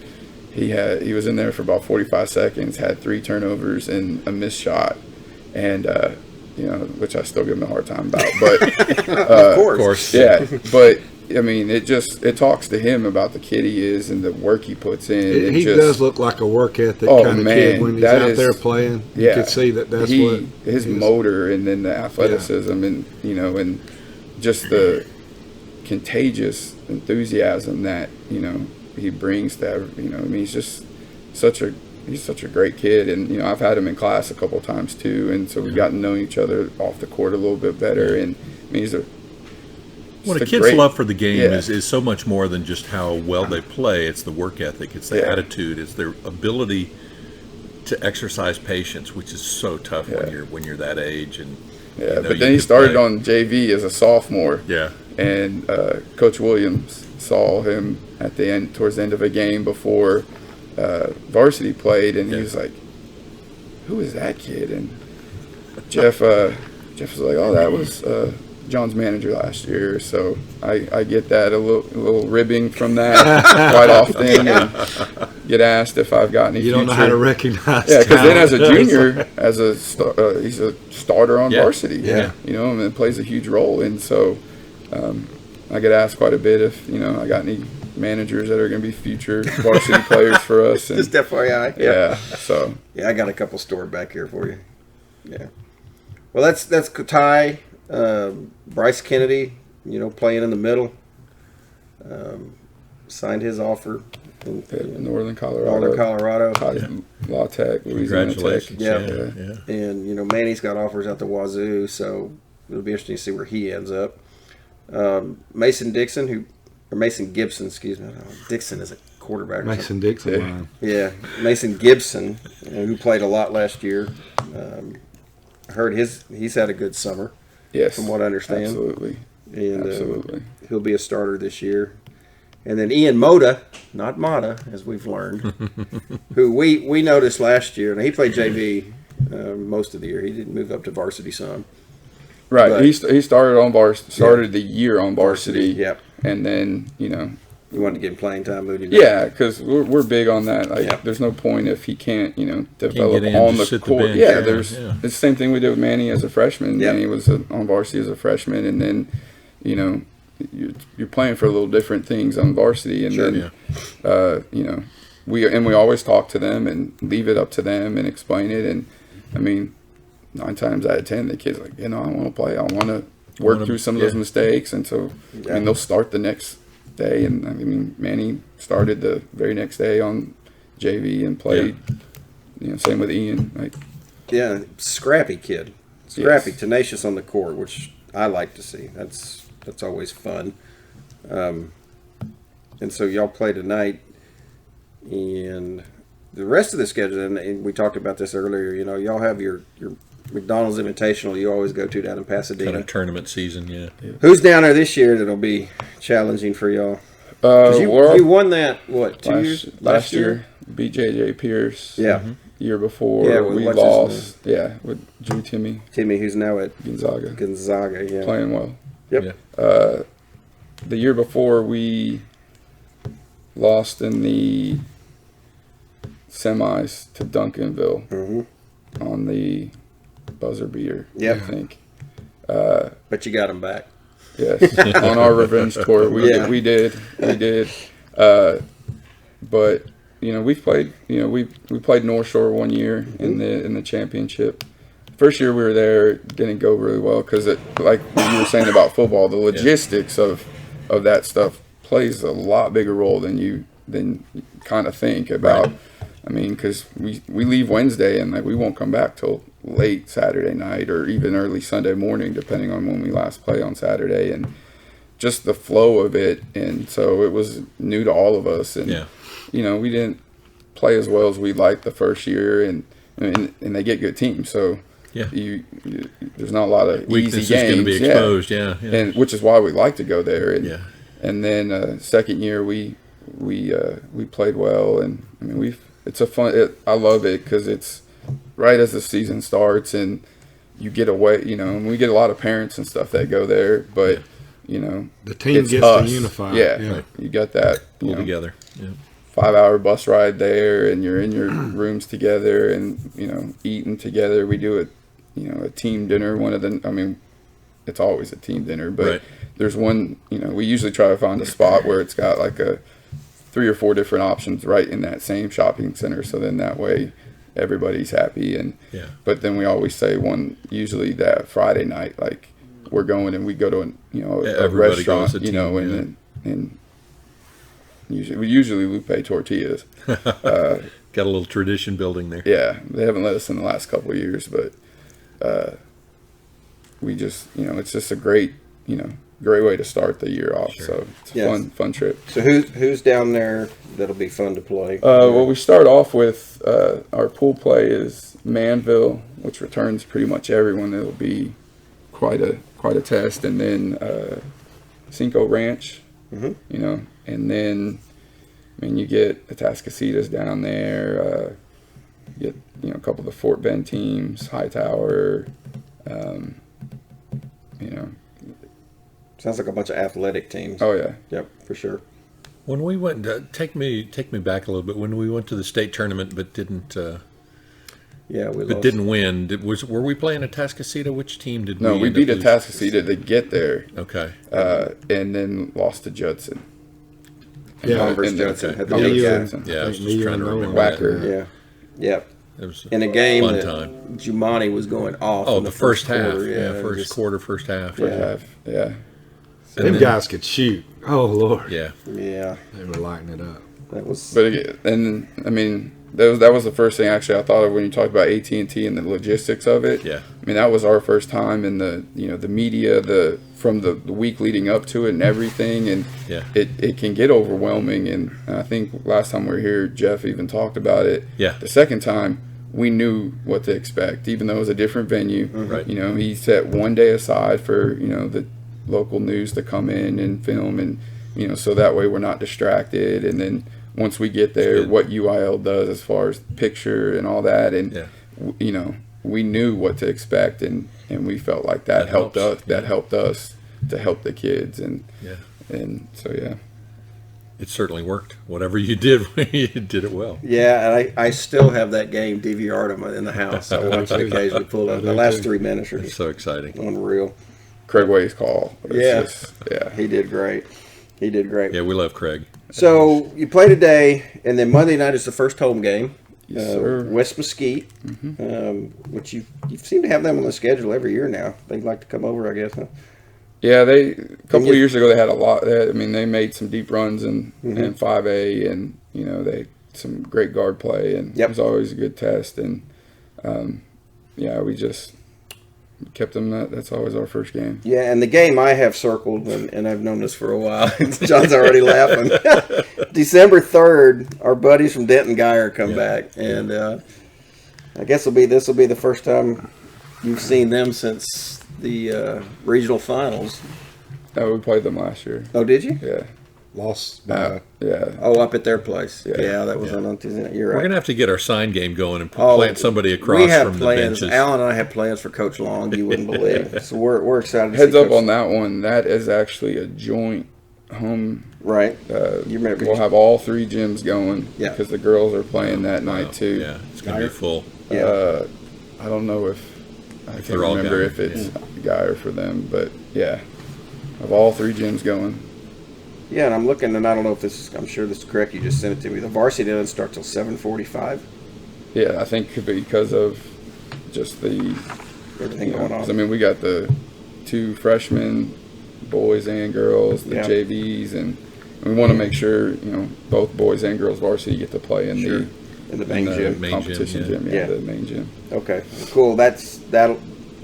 he was in there for about 45 seconds, had 3 turnovers and a missed shot, and which I still give him a hard time about. But of course, yeah. But I mean, it talks to him about the kid he is and the work he puts in. He does look like a work ethic kind of kid when he's out there playing. You can see that's what his motor, and then the athleticism, and and just the contagious enthusiasm that he brings to I mean, he's just such a great kid, and I've had him in class a couple of times too, and so we've gotten to know each other off the court a little bit better. And I mean, he's a kid's love for the game is so much more than just how well they play. It's the work ethic, it's the attitude, it's their ability to exercise patience, which is so tough when you're that age. And but then he started on JV as a sophomore. Yeah. And Coach Williams saw him at the end, towards the end of a game before varsity played, and he was like, "Who is that kid?" And Jeff was like, "Oh, that was John's manager last year." So I get that a little ribbing from that quite often, and get asked if I've got any. You don't know how to recognize. Yeah, because then as a junior, he's a starter on varsity. Yeah, and it plays a huge role, and so I get asked quite a bit if I got any managers that are going to be future varsity players for us. And, just FYI. Yeah. So. Yeah, I got a couple stored back here for you. Yeah. Well, that's Ty. Bryce Kennedy, playing in the middle, signed his offer. Northern Colorado. Northern Colorado. La Tech, Louisiana Tech. Congratulations. Yeah. And, Manny's got offers out the wazoo, so it'll be interesting to see where he ends up. Mason Gibson, excuse me. Dixon is a quarterback. Mason Dixon line. Yeah, Mason Gibson, who played a lot last year. Heard he's had a good summer. Yes. From what I understand. Absolutely. And Absolutely. He'll be a starter this year. And then Ian Moda, not Mata, as we've learned, who we noticed last year. Now, he played JV most of the year. He didn't move up to varsity some. Right. But He started the year on varsity. Yep. And then, You wanted to give him playing time, moved him yeah, because we're big on that. Like, Yep. there's no point if he can't, develop get in, on just the sit the court. bench. Yeah, Yeah, it's yeah. the same thing we did with Manny as a freshman. Yep. Manny was on varsity as a freshman, and then, you're playing for a little different things on varsity, and Sure, then, we always talk to them and leave it up to them and explain it. And I mean, 9 times out of 10, the kid's like, I want to play. I want to work through some of those mistakes, and so they'll start the next day. And I mean, Manny started the very next day on JV and played. Same with Ian. Like, Yeah, scrappy kid. Scrappy, tenacious on the court, which I like to see. That's always fun. And so y'all play tonight, and the rest of the schedule, and we talked about this earlier, y'all have your McDonald's Invitational you always go to down in Pasadena. Kind of tournament season, yeah. Who's down there this year that'll be challenging for y'all? 'Cause you won that, what, 2 years? Last year, beat JJ Pierce. Yeah. Year before, Yeah, with we what's his lost. Yeah, with Drew Timmy Timmy, who's now at Gonzaga, Gonzaga, playing well. Yep. Yeah. The year before, we lost in the semis to Duncanville Mm-hmm. on the buzzer beater. Yep. I think. But you got him back. Yes, on our revenge tour, we did. But we've played. We played North Shore one year in the championship. First year we were there, didn't go really well because, like you were saying about football, the logistics of that stuff plays a lot bigger role than you kind of think about. Right. I mean, because we leave Wednesday and we won't come back till late Saturday night or even early Sunday morning, depending on when we last play on Saturday, and just the flow of it. And so it was new to all of us, and we didn't play as well as we'd like the first year, and they get good teams, so there's not a lot of Weakness easy games. Is going to be exposed, yeah. And which is why we like to go there. And And then second year we played well, and I mean it's a fun. I love it because it's right as the season starts, and you get away. And we get a lot of parents and stuff that go there, but the team it's gets us. to unify. Yeah, you got that. pull together. Yeah. 5-hour bus ride there, and you're in your rooms together, and eating together. We do a team dinner. It's always a team dinner, but there's one. We usually try to find a spot where it's got like 3 or 4 different options right in that same shopping center. So then that way everybody's happy. But then we always say usually that Friday night, like we're going and we go to a restaurant, and usually we pay tortillas. Got a little tradition building there. Yeah, they haven't let us in the last couple of years, but we just it's just a great way to start the year off. Sure. So it's a fun trip. So who's down there that'll be fun to play? Well, we start off with our pool play is Manville, which returns pretty much everyone. It'll be quite a test, and then Cinco Ranch, and then you get the Atascocitas down there. You get a couple of the Fort Bend teams, Hightower. Sounds like a bunch of athletic teams. Oh yeah. Yep, for sure. When we went, take me back a little bit. When we went to the state tournament, but didn't didn't win. Were we playing Atascocita? Which team did we? No, we beat Atascocita to get there. Okay. And then lost to Judson. Converse Judson had the Me big guy. and- Yeah, I was me just trying and to Nolan remember Wacker. that. Yeah. Yep. It was in a game fun that time. Jumani was going off. Oh, in the first half. quarter. Yeah, first just- quarter, first half. Yeah. Them guys could shoot. Oh Lord. Yeah. Yeah, They were lighting it up. that was. But again, and I mean, that was the first thing actually I thought of when you talked about AT&T and the logistics of it. Yeah. I mean, that was our first time in the the media, from the week leading up to it and everything, and Yeah. it can get overwhelming. And I think last time we were here, Jeff even talked about it. Yeah. The second time, we knew what to expect, even though it was a different venue. Right. He set one day aside for the local news to come in and film, and so that way we're not distracted. And then once we get there, good. what UIL does as far as picture and all that, and Yeah. we knew what to expect, and we felt like that helped helps. us. That helped us to help the kids, and so yeah. It certainly worked. Whatever you did, you did it well. Yeah, and I still have that game DVR'd in the house. I watch it occasionally. Pull up. The last 3 minutes are It's just so exciting. unreal. Craig Way's call. Yeah. Yeah. He did great. He did great. Yeah, we love Craig. So you play today, and then Monday night is the first home game. Yes, sir. West Mesquite, which you seem to have them on the schedule every year now. They'd like to come over, I guess. Huh? Yeah, a couple you- of years ago they had a lot. They made some deep runs in 5A, and they had some great guard play, and Yep. it was always a good test. And we just kept them. That's always our first game. Yeah, and the game I have circled, and I've known this for a while. John's already laughing. December 3rd, our buddies from Denton Geyer come back, and I guess this will be the first time you've seen them since the regional finals. No, we played them last year. Oh, did you? Yeah, Lost by yeah. Oh, up at their place. Yeah. Yeah, that was on Tuesday night. You're We're right. going to have to get our sign game going and Oh, plant somebody across we have from plans. the benches. Alan and I have plans for Coach Long. You wouldn't believe. So we're excited. To Heads see up Coach, on that one. That is actually a joint home. right? You remember? We'll have all 3 gyms going. Yeah. Because the girls are playing that Wow. night too. Yeah, it's going to be full. Yeah. I don't know if I can't they're all remember Geyer, if it's Geyer for them, but yeah, of all 3 gyms going. Yeah, and I'm looking, and I don't know if this is. I'm sure this is correct. You just sent it to me. The varsity doesn't start till 7:45. Yeah, I think because of just the Everything going 'cause, I on. mean, we got the 2 freshmen, boys and girls, the Yeah. JVs, and we want to make sure both boys and girls varsity get to play in Sure. In the main the gym. Main competition gym, gym. yeah. The main gym. Okay, cool. That'll.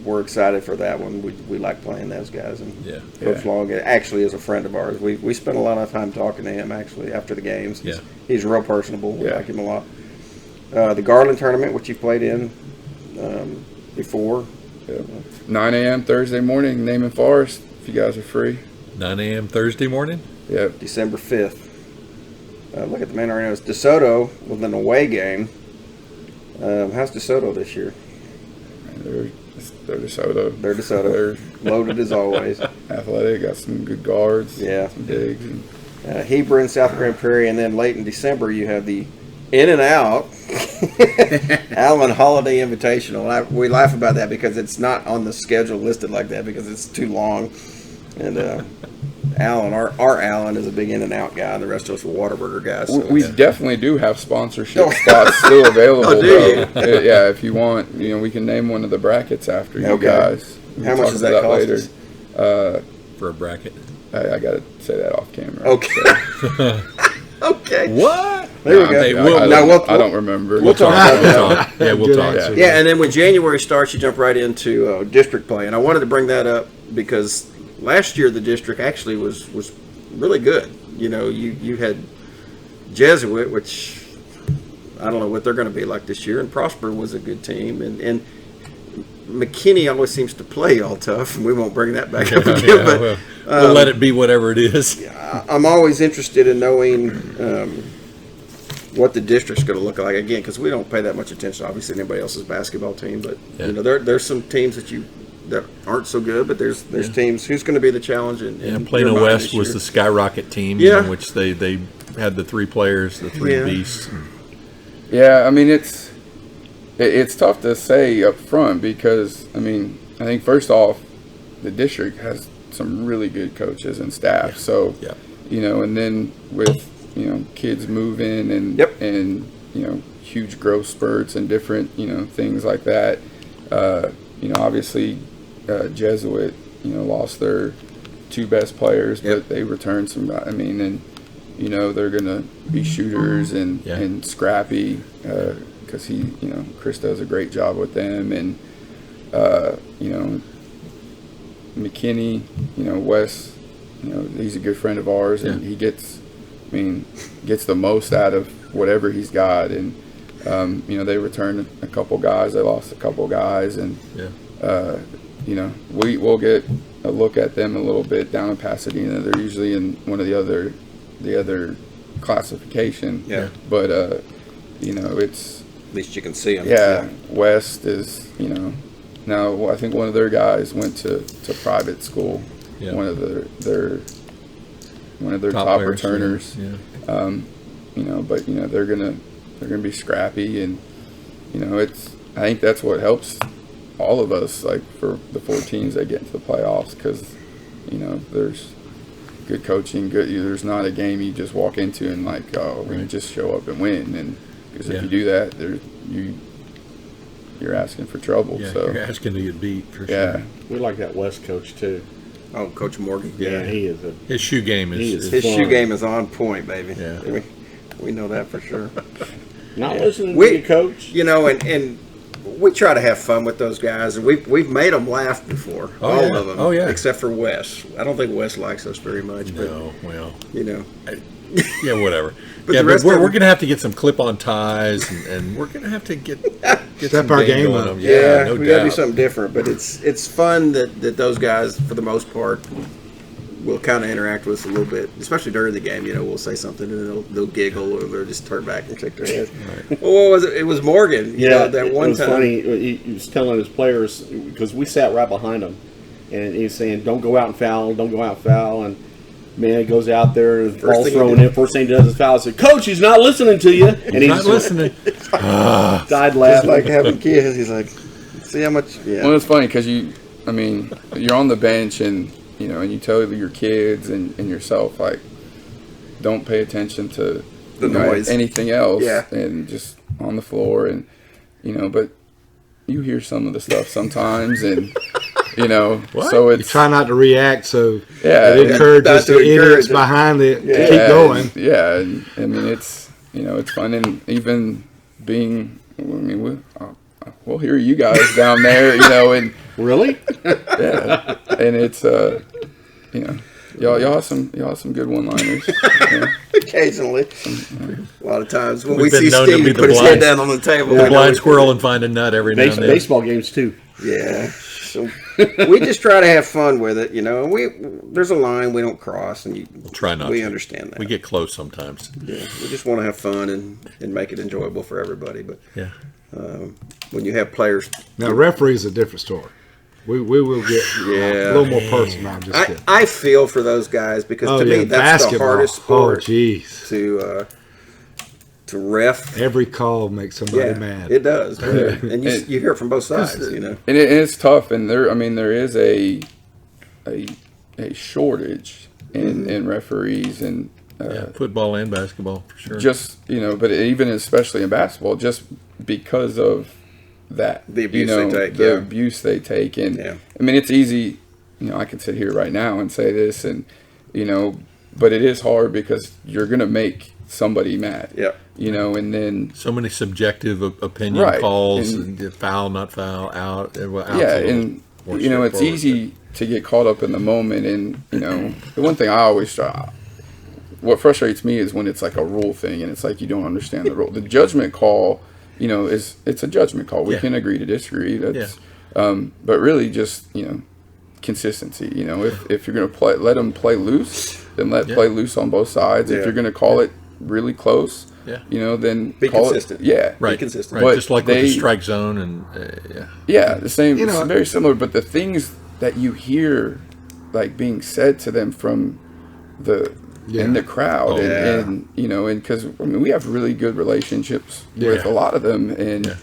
We're excited for that one. We like playing those guys, and Yeah. Coach Long actually is a friend of ours. We spent a lot of time talking to him actually after the games. Yeah. He's real personable. We Yeah. like him a lot. The Garland tournament, which you played in before. Yeah. 9 a.m. Thursday morning, Naaman Forest. If you guys are free. 9 a.m. Thursday morning? Yeah. December 5th. Look at the man right now. It's DeSoto with an away game. How's DeSoto this year? They're DeSoto. They're DeSoto. They're loaded as always. Athletic, got some good guards. Yeah. Some bigs. And Hebron, South Grand Prairie, and then late in December you have the In and Out Allen Holiday Invitational. We laugh about that because it's not on the schedule listed like that because it's too long. And Allen, our Allen is a big In and Out guy, and the rest of us are Whataburger guys. So we it's- definitely do have sponsorship spots still available. Oh, do you? though. Yeah, if you want, we can name one of the brackets after you Okay. guys. We How can much talk does about that cost later. us? For a bracket. I got to say that off camera. Okay. Okay. What? There we go. Hey, I don't remember. We'll talk about that. Yeah, we'll Good talk. answer. Yeah, and then when January starts, you jump right into district play. And I wanted to bring that up because last year the district actually was really good. You had Jesuit, which I don't know what they're going to be like this year, and Prosper was a good team. And McKinney always seems to play all tough, and we won't bring that back up again. Yeah, But we'll let it be whatever it is. I'm always interested in knowing what the district's going to look like again, because we don't pay that much attention, obviously, to anybody else's basketball team. But Yeah. there's some teams that aren't so good, but there's teams. Who's going to be the challenge? In Plano your mind West this was year? the skyrocket team, Yeah. in which they had the 3 players, the 3 Yeah. beasts. Yeah, I mean it's tough to say up front because I think first off, the district has some really good coaches and staff. So Yeah. and then with kids moving and Yep. and huge growth spurts and different, things like that. Obviously, Jesuit, lost their 2 best players, but they returned some. I mean, and they're gonna be shooters and scrappy because Chris does a great job with them, and McKinney, Wes, he's a good friend of ours, and he gets the most out of whatever he's got, and they returned a couple guys, they lost a couple guys, and we'll get a look at them a little bit down in Pasadena. They're usually in one of the other classification, but it's At least you can see them. Yeah, West is, now I think one of their guys went to private school. Yeah. One of their top players, returners. Yeah. But they're gonna be scrappy, and I think that's what helps all of us, like for the 4 teams that get into the playoffs, because there's good coaching. There's not a game you just walk into and we're gonna just show up and win, and because if you do that, you're asking for trouble. Yeah, so you're asking to get beat for yeah, sure. We like that West coach too. Oh, Coach Morgan. Yeah, he is His shoe game is His fun. shoe game is on point, baby. Yeah. We know that for sure. not listening We- to you, coach. And we try to have fun with those guys, and we've made them laugh before. Oh, all yeah. of them. Oh, yeah. Except for Wes. I don't think Wes likes us very much. But, No, well, yeah, whatever. But Yeah, the but rest we're of them- going to have to get some clip-on ties, and we're going to have to get Step some our game game going. up. Yeah, no we got to do doubt. something different. But it's fun that those guys, for the most part, will kind of interact with us a little bit, especially during the game. We'll say something and they'll giggle, or they'll just turn back and shake their heads. Well, what was it? It was Morgan. That one it was time. funny. He was telling his players, because we sat right behind him, and he's saying, "Don't go out and foul. Don't go out and foul." And man, he goes out there and First ball's thing he thrown did. in. First thing he does is foul. I said, "Coach, he's not listening to you." And He's not listening. died Just laughing. like having kids. He's like, see how much. Yeah. Well, it's funny because you're on the bench, and and you tell your kids and yourself, like, don't pay attention to The noise. anything else, Yeah. and just on the floor, and but you hear some of the stuff sometimes, and so You it's try not to react, so Yeah, it and encourages not to the idiots encourage it. behind it to yeah, keep going. Yeah, and it's it's fun, and even being we'll hear you guys down there, and Really? yeah, and it's y'all have some good one-liners. Occasionally. A lot of times when We've we been see known to Steve be the put his blind- head down on the table. The we know blind we- squirrel and find a nut every now and then. Baseball games too. Yeah. So we just try to have fun with it, and there's a line we don't cross, and Try not we to. understand that. We get close sometimes. Yeah, we just want to have fun and make it enjoyable for everybody. But Yeah. when you have players, Now, referees a different story. We will get a little more personal. I'm just kidding. I feel for those guys because to me that's the hardest sport jeez. to ref. Every call makes somebody Yeah, mad. it does, and you hear it from both sides. And it's tough, and there is a shortage in referees, and Yeah, football and basketball for sure. just but even especially in basketball, just because of that, The abuse they take, the yeah. abuse they take, and Yeah. I mean it's easy. I can sit here right now and say this, and but it is hard because you're gonna make somebody mad. Yeah. And then So many subjective opinion Right, calls, and- and foul, not foul, out. Out's yeah, a little and more it's straightforward, easy to get caught up in the moment, and the one thing I always try. What frustrates me is when it's like a rule thing, and it's like you don't understand the rule. The judgment call, it's a judgment call. We Yeah. can agree to disagree. That's, but really just consistency. If you're gonna let them play loose, then play loose on both sides. Yeah. If you're gonna call it really close, Yeah. then Be call consistent. it. Yeah, Right, Be consistent. right. But Just like with they- the strike zone, and yeah. Yeah, the same. You know- It's very similar, but the things that you hear, like being said to them from in the crowd, Oh, and because we have really good relationships with Yeah. a lot of them, and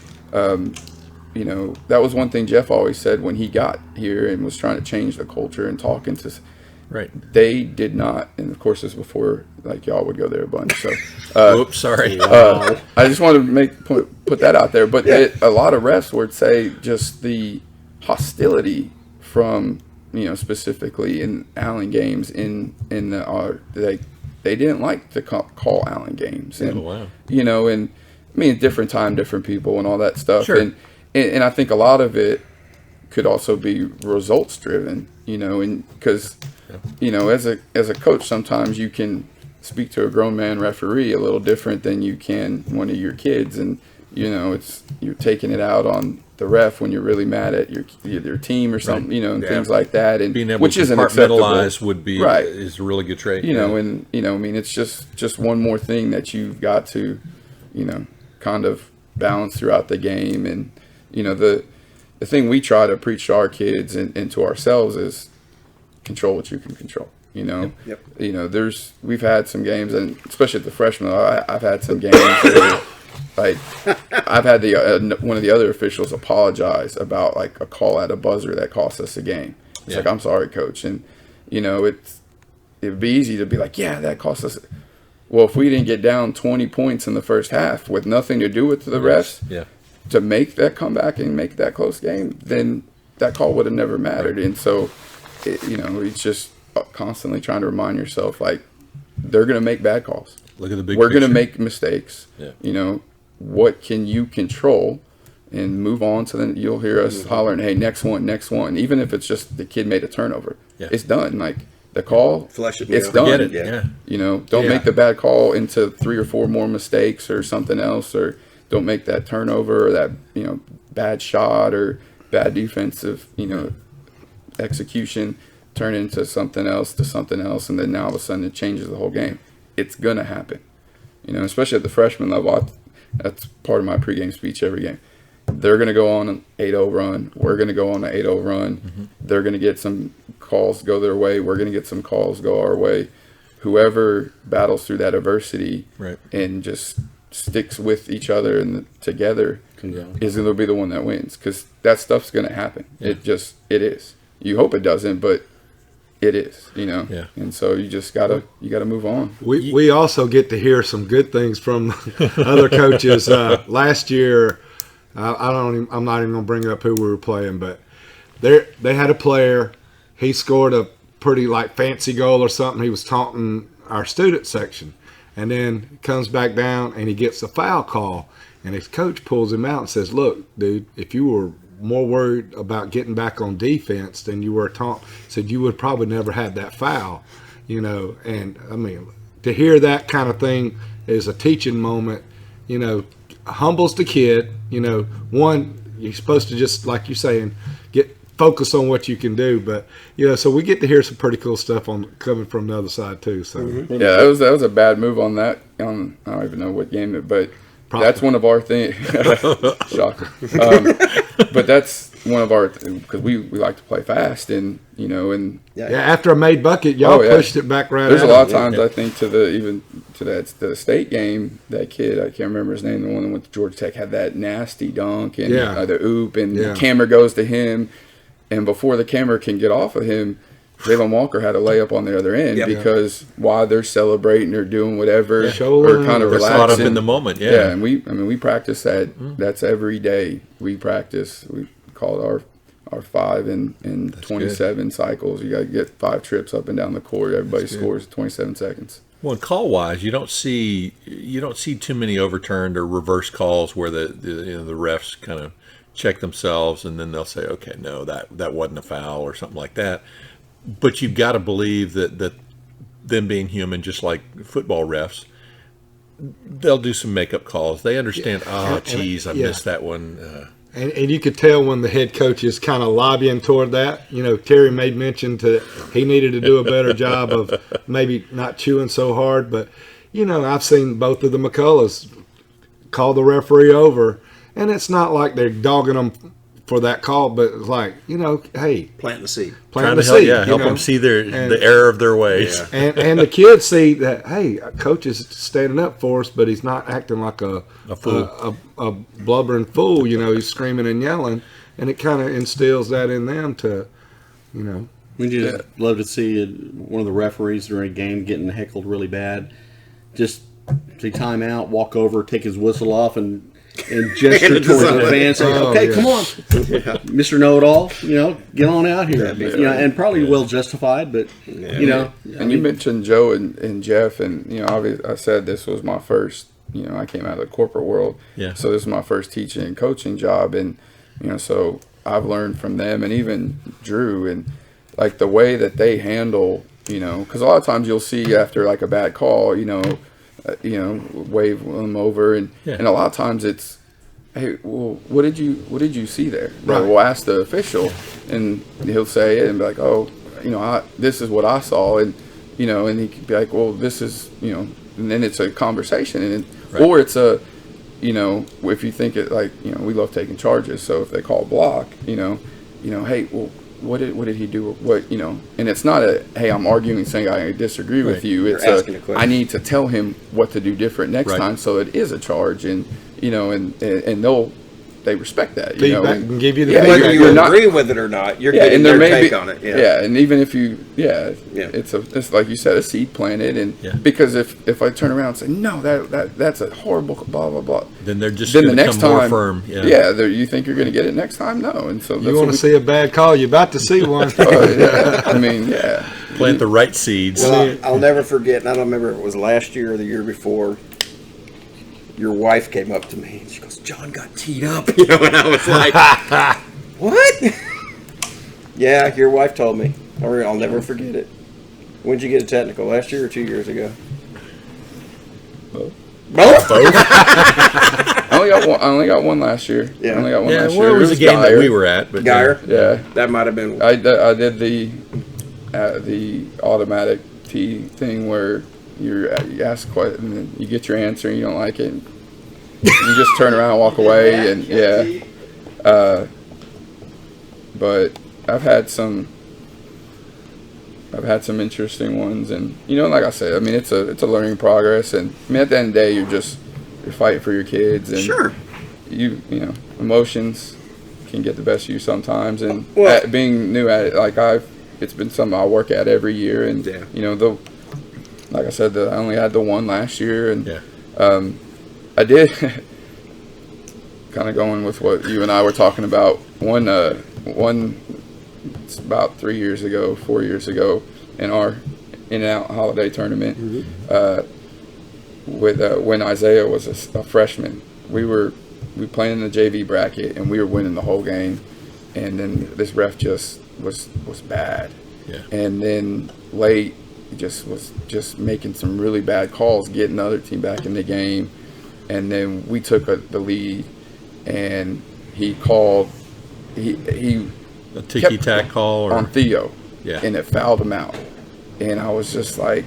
that was one thing Jeff always said when he got here and was trying to change the culture and talking to. Right. They did not, and of course this before like y'all would go there a bunch. So, Oops, sorry. I just want to put that out there. But a lot of refs would say just the hostility from specifically in Allen games in the they didn't like to call Allen games, and and I mean different time, different people, and all that stuff. Sure. And I think a lot of it could also be results driven, and because as a coach, sometimes you can speak to a grown man referee a little different than you can one of your kids, and you're taking it out on the ref when you're really mad at your team or something, and things like that, and being able which to isn't acceptable. would be is a really good trait. And I mean, it's just one more thing that you've got to, kind of balance throughout the game, and the thing we try to preach to our kids and to ourselves is control what you can control. Yep. We've had some games, and especially at the freshman, I've had some games where, like, I've had one of the other officials apologize about like a call at a buzzer that cost us a game. It's like, I'm sorry, coach, and it'd be easy to be like, yeah, that cost us. Well, if we didn't get down 20 points in the first half with nothing to do with the refs, to make that comeback and make that close game, then that call would have never mattered. And so, it's just constantly trying to remind yourself, like, they're going to make bad calls. Look at the big We're going to picture. make mistakes. Yeah. What can you control and move on to then you'll hear us hollering, hey, next one. Even if it's just the kid made a turnover, it's done. Like, the call, it's done. Get it. Yeah. Don't make the bad call into 3 or 4 more mistakes or something else, or don't make that turnover or that, bad shot or bad defensive, execution turn into something else, and then now all of a sudden it changes the whole game. It's going to happen, especially at the freshman level. That's part of my pregame speech every game. They're going to go on an 8-0 run. We're going to go on an 8-0 run. Mm-hmm. They're going to get some calls go their way. We're going to get some calls go our way. Whoever battles through that adversity and just sticks with each other and together is going to be the one that wins, because that stuff's going to happen. Yeah. It is. You hope it doesn't, but it is, Yeah. And so you just gotta move on. We also get to hear some good things from other coaches. Last year, I'm not even gonna bring up who we were playing, but they had a player. He scored a pretty fancy goal or something. He was taunting our student section, and then comes back down and he gets a foul call, and his coach pulls him out and says, "Look, dude, if you were more worried about getting back on defense than you were said you would probably never have that foul," and I mean, to hear that kind of thing is a teaching moment, humbles the kid. One, you're supposed to just, like you're saying, get focus on what you can do, but so we get to hear some pretty cool stuff coming from the other side too. So yeah, that was a bad move on that. I don't even know what game it, but that's one of our things. Shocker. But that's one of our, because we like to play fast, and after a made bucket, y'all pushed it back right. There's a lot of times I think to the state game, that kid, I can't remember his name, the one that went to Georgia Tech, had that nasty dunk and the oop, and the camera goes to him, and before the camera can get off of him, Jalen Walker had a layup on the other end because while they're celebrating or doing whatever or kind of relaxing, caught up in the moment. Yeah, and we practice that. That's every day we practice. We call it our 5 and 27 cycles. You got to get 5 trips up and down the court. Everybody scores 27 seconds. Well, call wise, you don't see too many overturned or reverse calls where the refs kind of check themselves and then they'll say, okay, no, that wasn't a foul or something like that. But you've got to believe that them being human, just like football refs, they'll do some makeup calls. They understand, I missed that one. And you could tell when the head coach is kind of lobbying toward that. Terry made mention he needed to do a better job of maybe not chewing so hard. But, I've seen both of the McCulloughs call the referee over, and it's not like they're dogging them for that call, but it's like, hey, planting the seed. Trying to help them see the error of their ways. Yeah. And the kids see that, hey, coach is standing up for us, but he's not acting like a fool, a blubbering fool. He's screaming and yelling, and it kind of instills that in them to, We just love to see one of the referees during a game getting heckled really bad. Just take time out, walk over, take his whistle off, and gesture towards the fan, saying, "Okay, come on, Mr. Know-It-All, get on out here." And probably well justified, but And you mentioned Joe and Jeff, and obviously I said this was my first. I came out of the corporate world, so this is my first teaching and coaching job, and so I've learned from them, and even Drew, and like the way that they handle, because a lot of times you'll see after like a bad call, wave them over, and a lot of times it's, hey, well, what did you see there? Right. We'll ask the official, and he'll say it and be like, oh, this is what I saw, and and he could be like, well, this is, and then it's a conversation, and or it's a, if you think it like, we love taking charges, so if they call block, hey, well, what did he do? What, and it's not a, hey, I'm arguing saying I disagree with you. It's I need to tell him what to do different next time, so it is a charge, and and they respect that. Feedback and give you the whether you agree with it or not, you're getting their take on it. And even if you, it's like you said, a seed planted, and because if I turn around and say no, that's a horrible blah blah blah, then they're just going to become more firm. You think you're going to get it next time? No, and so you want to see a bad call, you're about to see one. Plant the right seeds. Well, I'll never forget, and I don't remember if it was last year or the year before. Your wife came up to me and she goes, "John got teed up," and I was like, "What?" Yeah, your wife told me. I'll never forget it. When'd you get a technical? Last year or 2 years ago? Both. I only got one last year. Yeah. I only got one last year. It was a game that we were at, but Geyer. Yeah, that might have been. I did the automatic tee thing where you ask a question and then you get your answer and you don't like it, and you just turn around and walk away, and but I've had some interesting ones, and like I said, I mean it's a learning progress, and I mean at the end of the day you're fighting for your kids, and sure, emotions can get the best of you sometimes, and being new at it, it's been something I work at every year, and like I said, I only had the one last year, and I did kind of going with what you and I were talking about. One, it's about 4 years ago, in our in-and-out holiday tournament, with when Isaiah was a freshman. We playing in the JV bracket, and we were winning the whole game, and then this ref just was bad, and then late. Was just making some really bad calls, getting the other team back in the game, and then we took the lead, and he called a ticky-tack call on Theo, and it fouled him out, and I was just like,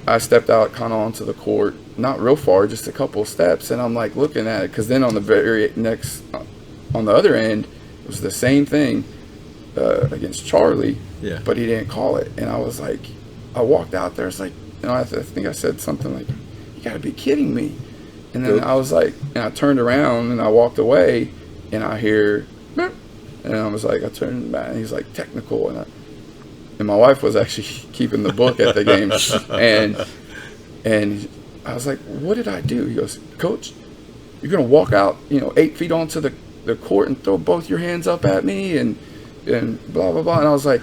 I stepped out kind of onto the court, not real far, just a couple of steps, and I'm like looking at it, because then on the very next, on the other end, it was the same thing against Charlie, but he didn't call it, and I was like, I walked out there. It's like, I think I said something like, "You got to be kidding me!" And then I was like, and I turned around and I walked away, and I hear, and I was like, I turned back, and he's like, "Technical," and my wife was actually keeping the book at the game, and I was like, "What did I do?" He goes, "Coach, you're gonna walk out, 8 feet onto the court and throw both your hands up at me and blah blah blah," and I was like,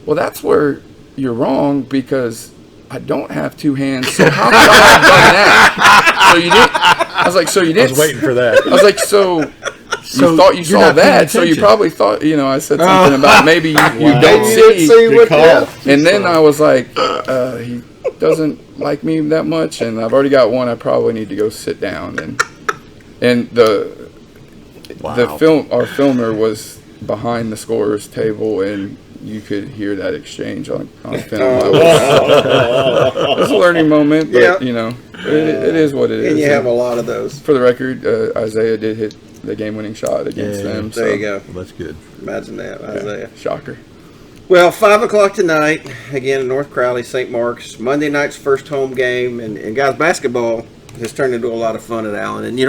"Well, that's where you're wrong, because I don't have two hands, so how could I have done that?" So you didn't. I was like, so you didn't. I was waiting for that. I was like, so you thought you saw that, so you probably thought, I said something about maybe you don't see what call. And then I was like, he doesn't like me that much, and I've already got one. I probably need to go sit down, and our filmer was behind the scorer's table, and you could hear that exchange on film. It was a learning moment, but it is what it is. And you have a lot of those. For the record, Isaiah did hit the game-winning shot against them. There you go. Well, that's good. Imagine that, Isaiah. Shocker. Well, 5 o'clock tonight, again in North Crowley, St. Mark's. Monday night's first home game, and guys, basketball has turned into a lot of fun at Allen. And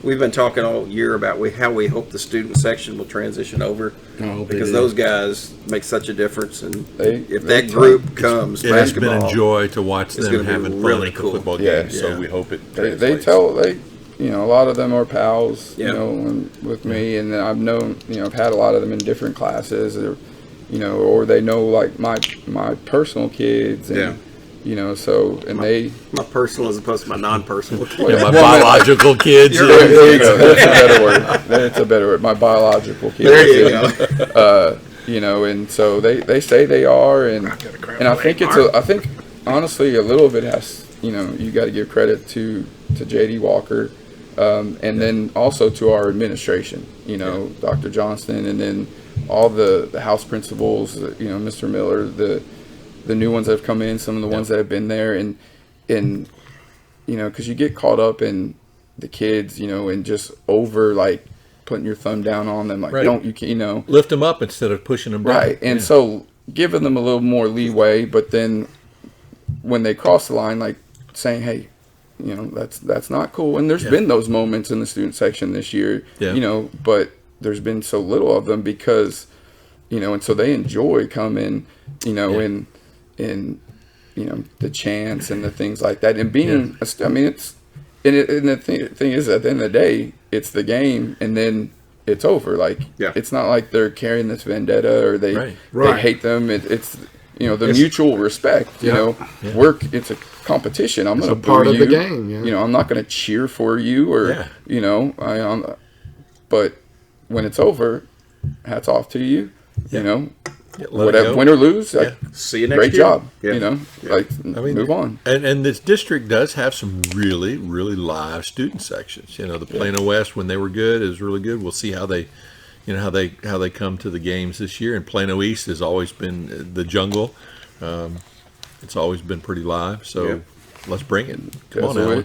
We've been talking all year about how we hope the student section will transition over Oh, because those guys make such a difference, and They that group comes, It has been basketball. a joy to watch It's them gonna be having fun really at the cool. football Yeah. games. So Yeah. we hope it They translates. a lot of them are pals, Yeah. with me, and I've known, I've had a lot of them in different classes, or they know like my personal kids, and so and they. My personal as opposed to my non-personal. Yeah, my biological kids. There you go. That's a better word. That's a better word. My biological kids. There you go. And so they say they are, and I think I think honestly a little of it has, you got to give credit to JD Walker, and then also to our administration, Dr. Johnston, and then all the house principals, Mr. Miller, the new ones that have come in, some of the ones that have been there, and because you get caught up in the kids, and just over like putting your thumb down on them, like Right. you can, Lift them up instead of pushing them down. right, and so giving them a little more leeway, but then when they cross the line, like saying, hey, that's not cool. And there's been those moments in the student section this year, but there's been so little of them because, and so they enjoy coming, and the chants and the things like that, and being, I mean, it's, and the thing is, at the end of the day, it's the game, and then it's over. Like, it's not like they're carrying this vendetta or they hate them. It's the mutual respect. It's a competition. I'm going to part boo of you. the game. Yeah. I'm not going to cheer for you or but when it's over, hats off to you. Whatever, win or lose, See you next great year. job. Yeah. Move on. And this district does have some really, really live student sections. The Plano West, when they were good, is really good. We'll see how they, how they come to the games this year. And Plano East has always been the jungle. It's always been pretty live. So let's bring it. Come on, Alan.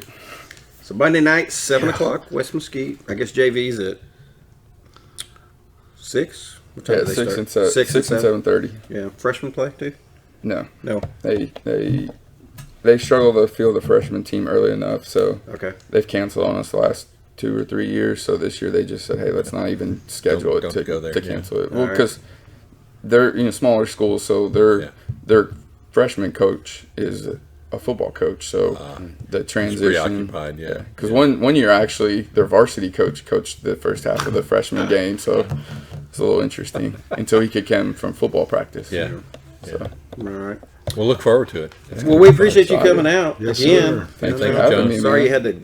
So Monday night, 7 o'clock, West Mesquite. I guess JV's at 6. What time do they 6 start? and 7:30. Yeah, freshman play too. No, No. they struggle to field the freshman team early enough, so Okay. they've canceled on us the last 2 or 3 years. So this year they just said, hey, let's not even schedule Don't it go there, to yeah. cancel it. All Well, right. because they're smaller schools, so their freshman coach is a football coach, so the transition. preoccupied, yeah. Because one year actually their varsity coach coached the first half of the freshman game, so it's a little interesting until he could come from football practice. Yeah. So. All right. We'll look forward to it. Well, we appreciate you coming out Yes, again. sir. Thanks Thank for you, having John. me. Sorry man. you had to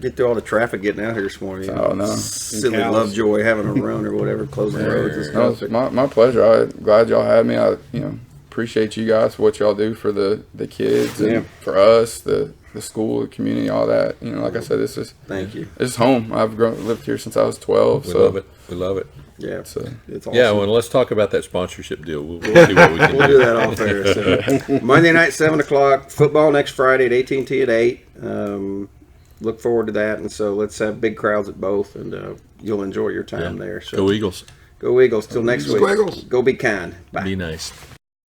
get through all the traffic getting out here this morning. Oh, no. Silly cows. Lovejoy having a run or whatever, closing roads and No, stuff. it's my pleasure. I'm glad y'all had me. I appreciate you guys for what y'all do for the kids and for us, the school, the community, all that. Like I said, this is home. I've lived here since I was 12. We so love it. We love it. Yeah, So it's awesome. Yeah, well, let's talk about that sponsorship deal. We'll see what we can We'll do. do that off air. So. Monday night, 7 o'clock. Football next Friday at AT&T at 8. Look forward to that. And so let's have big crowds at both, and you'll enjoy your time there. So Go Eagles. Go Eagles. Till next week. Squiggles. Go be kind. Bye. Be nice.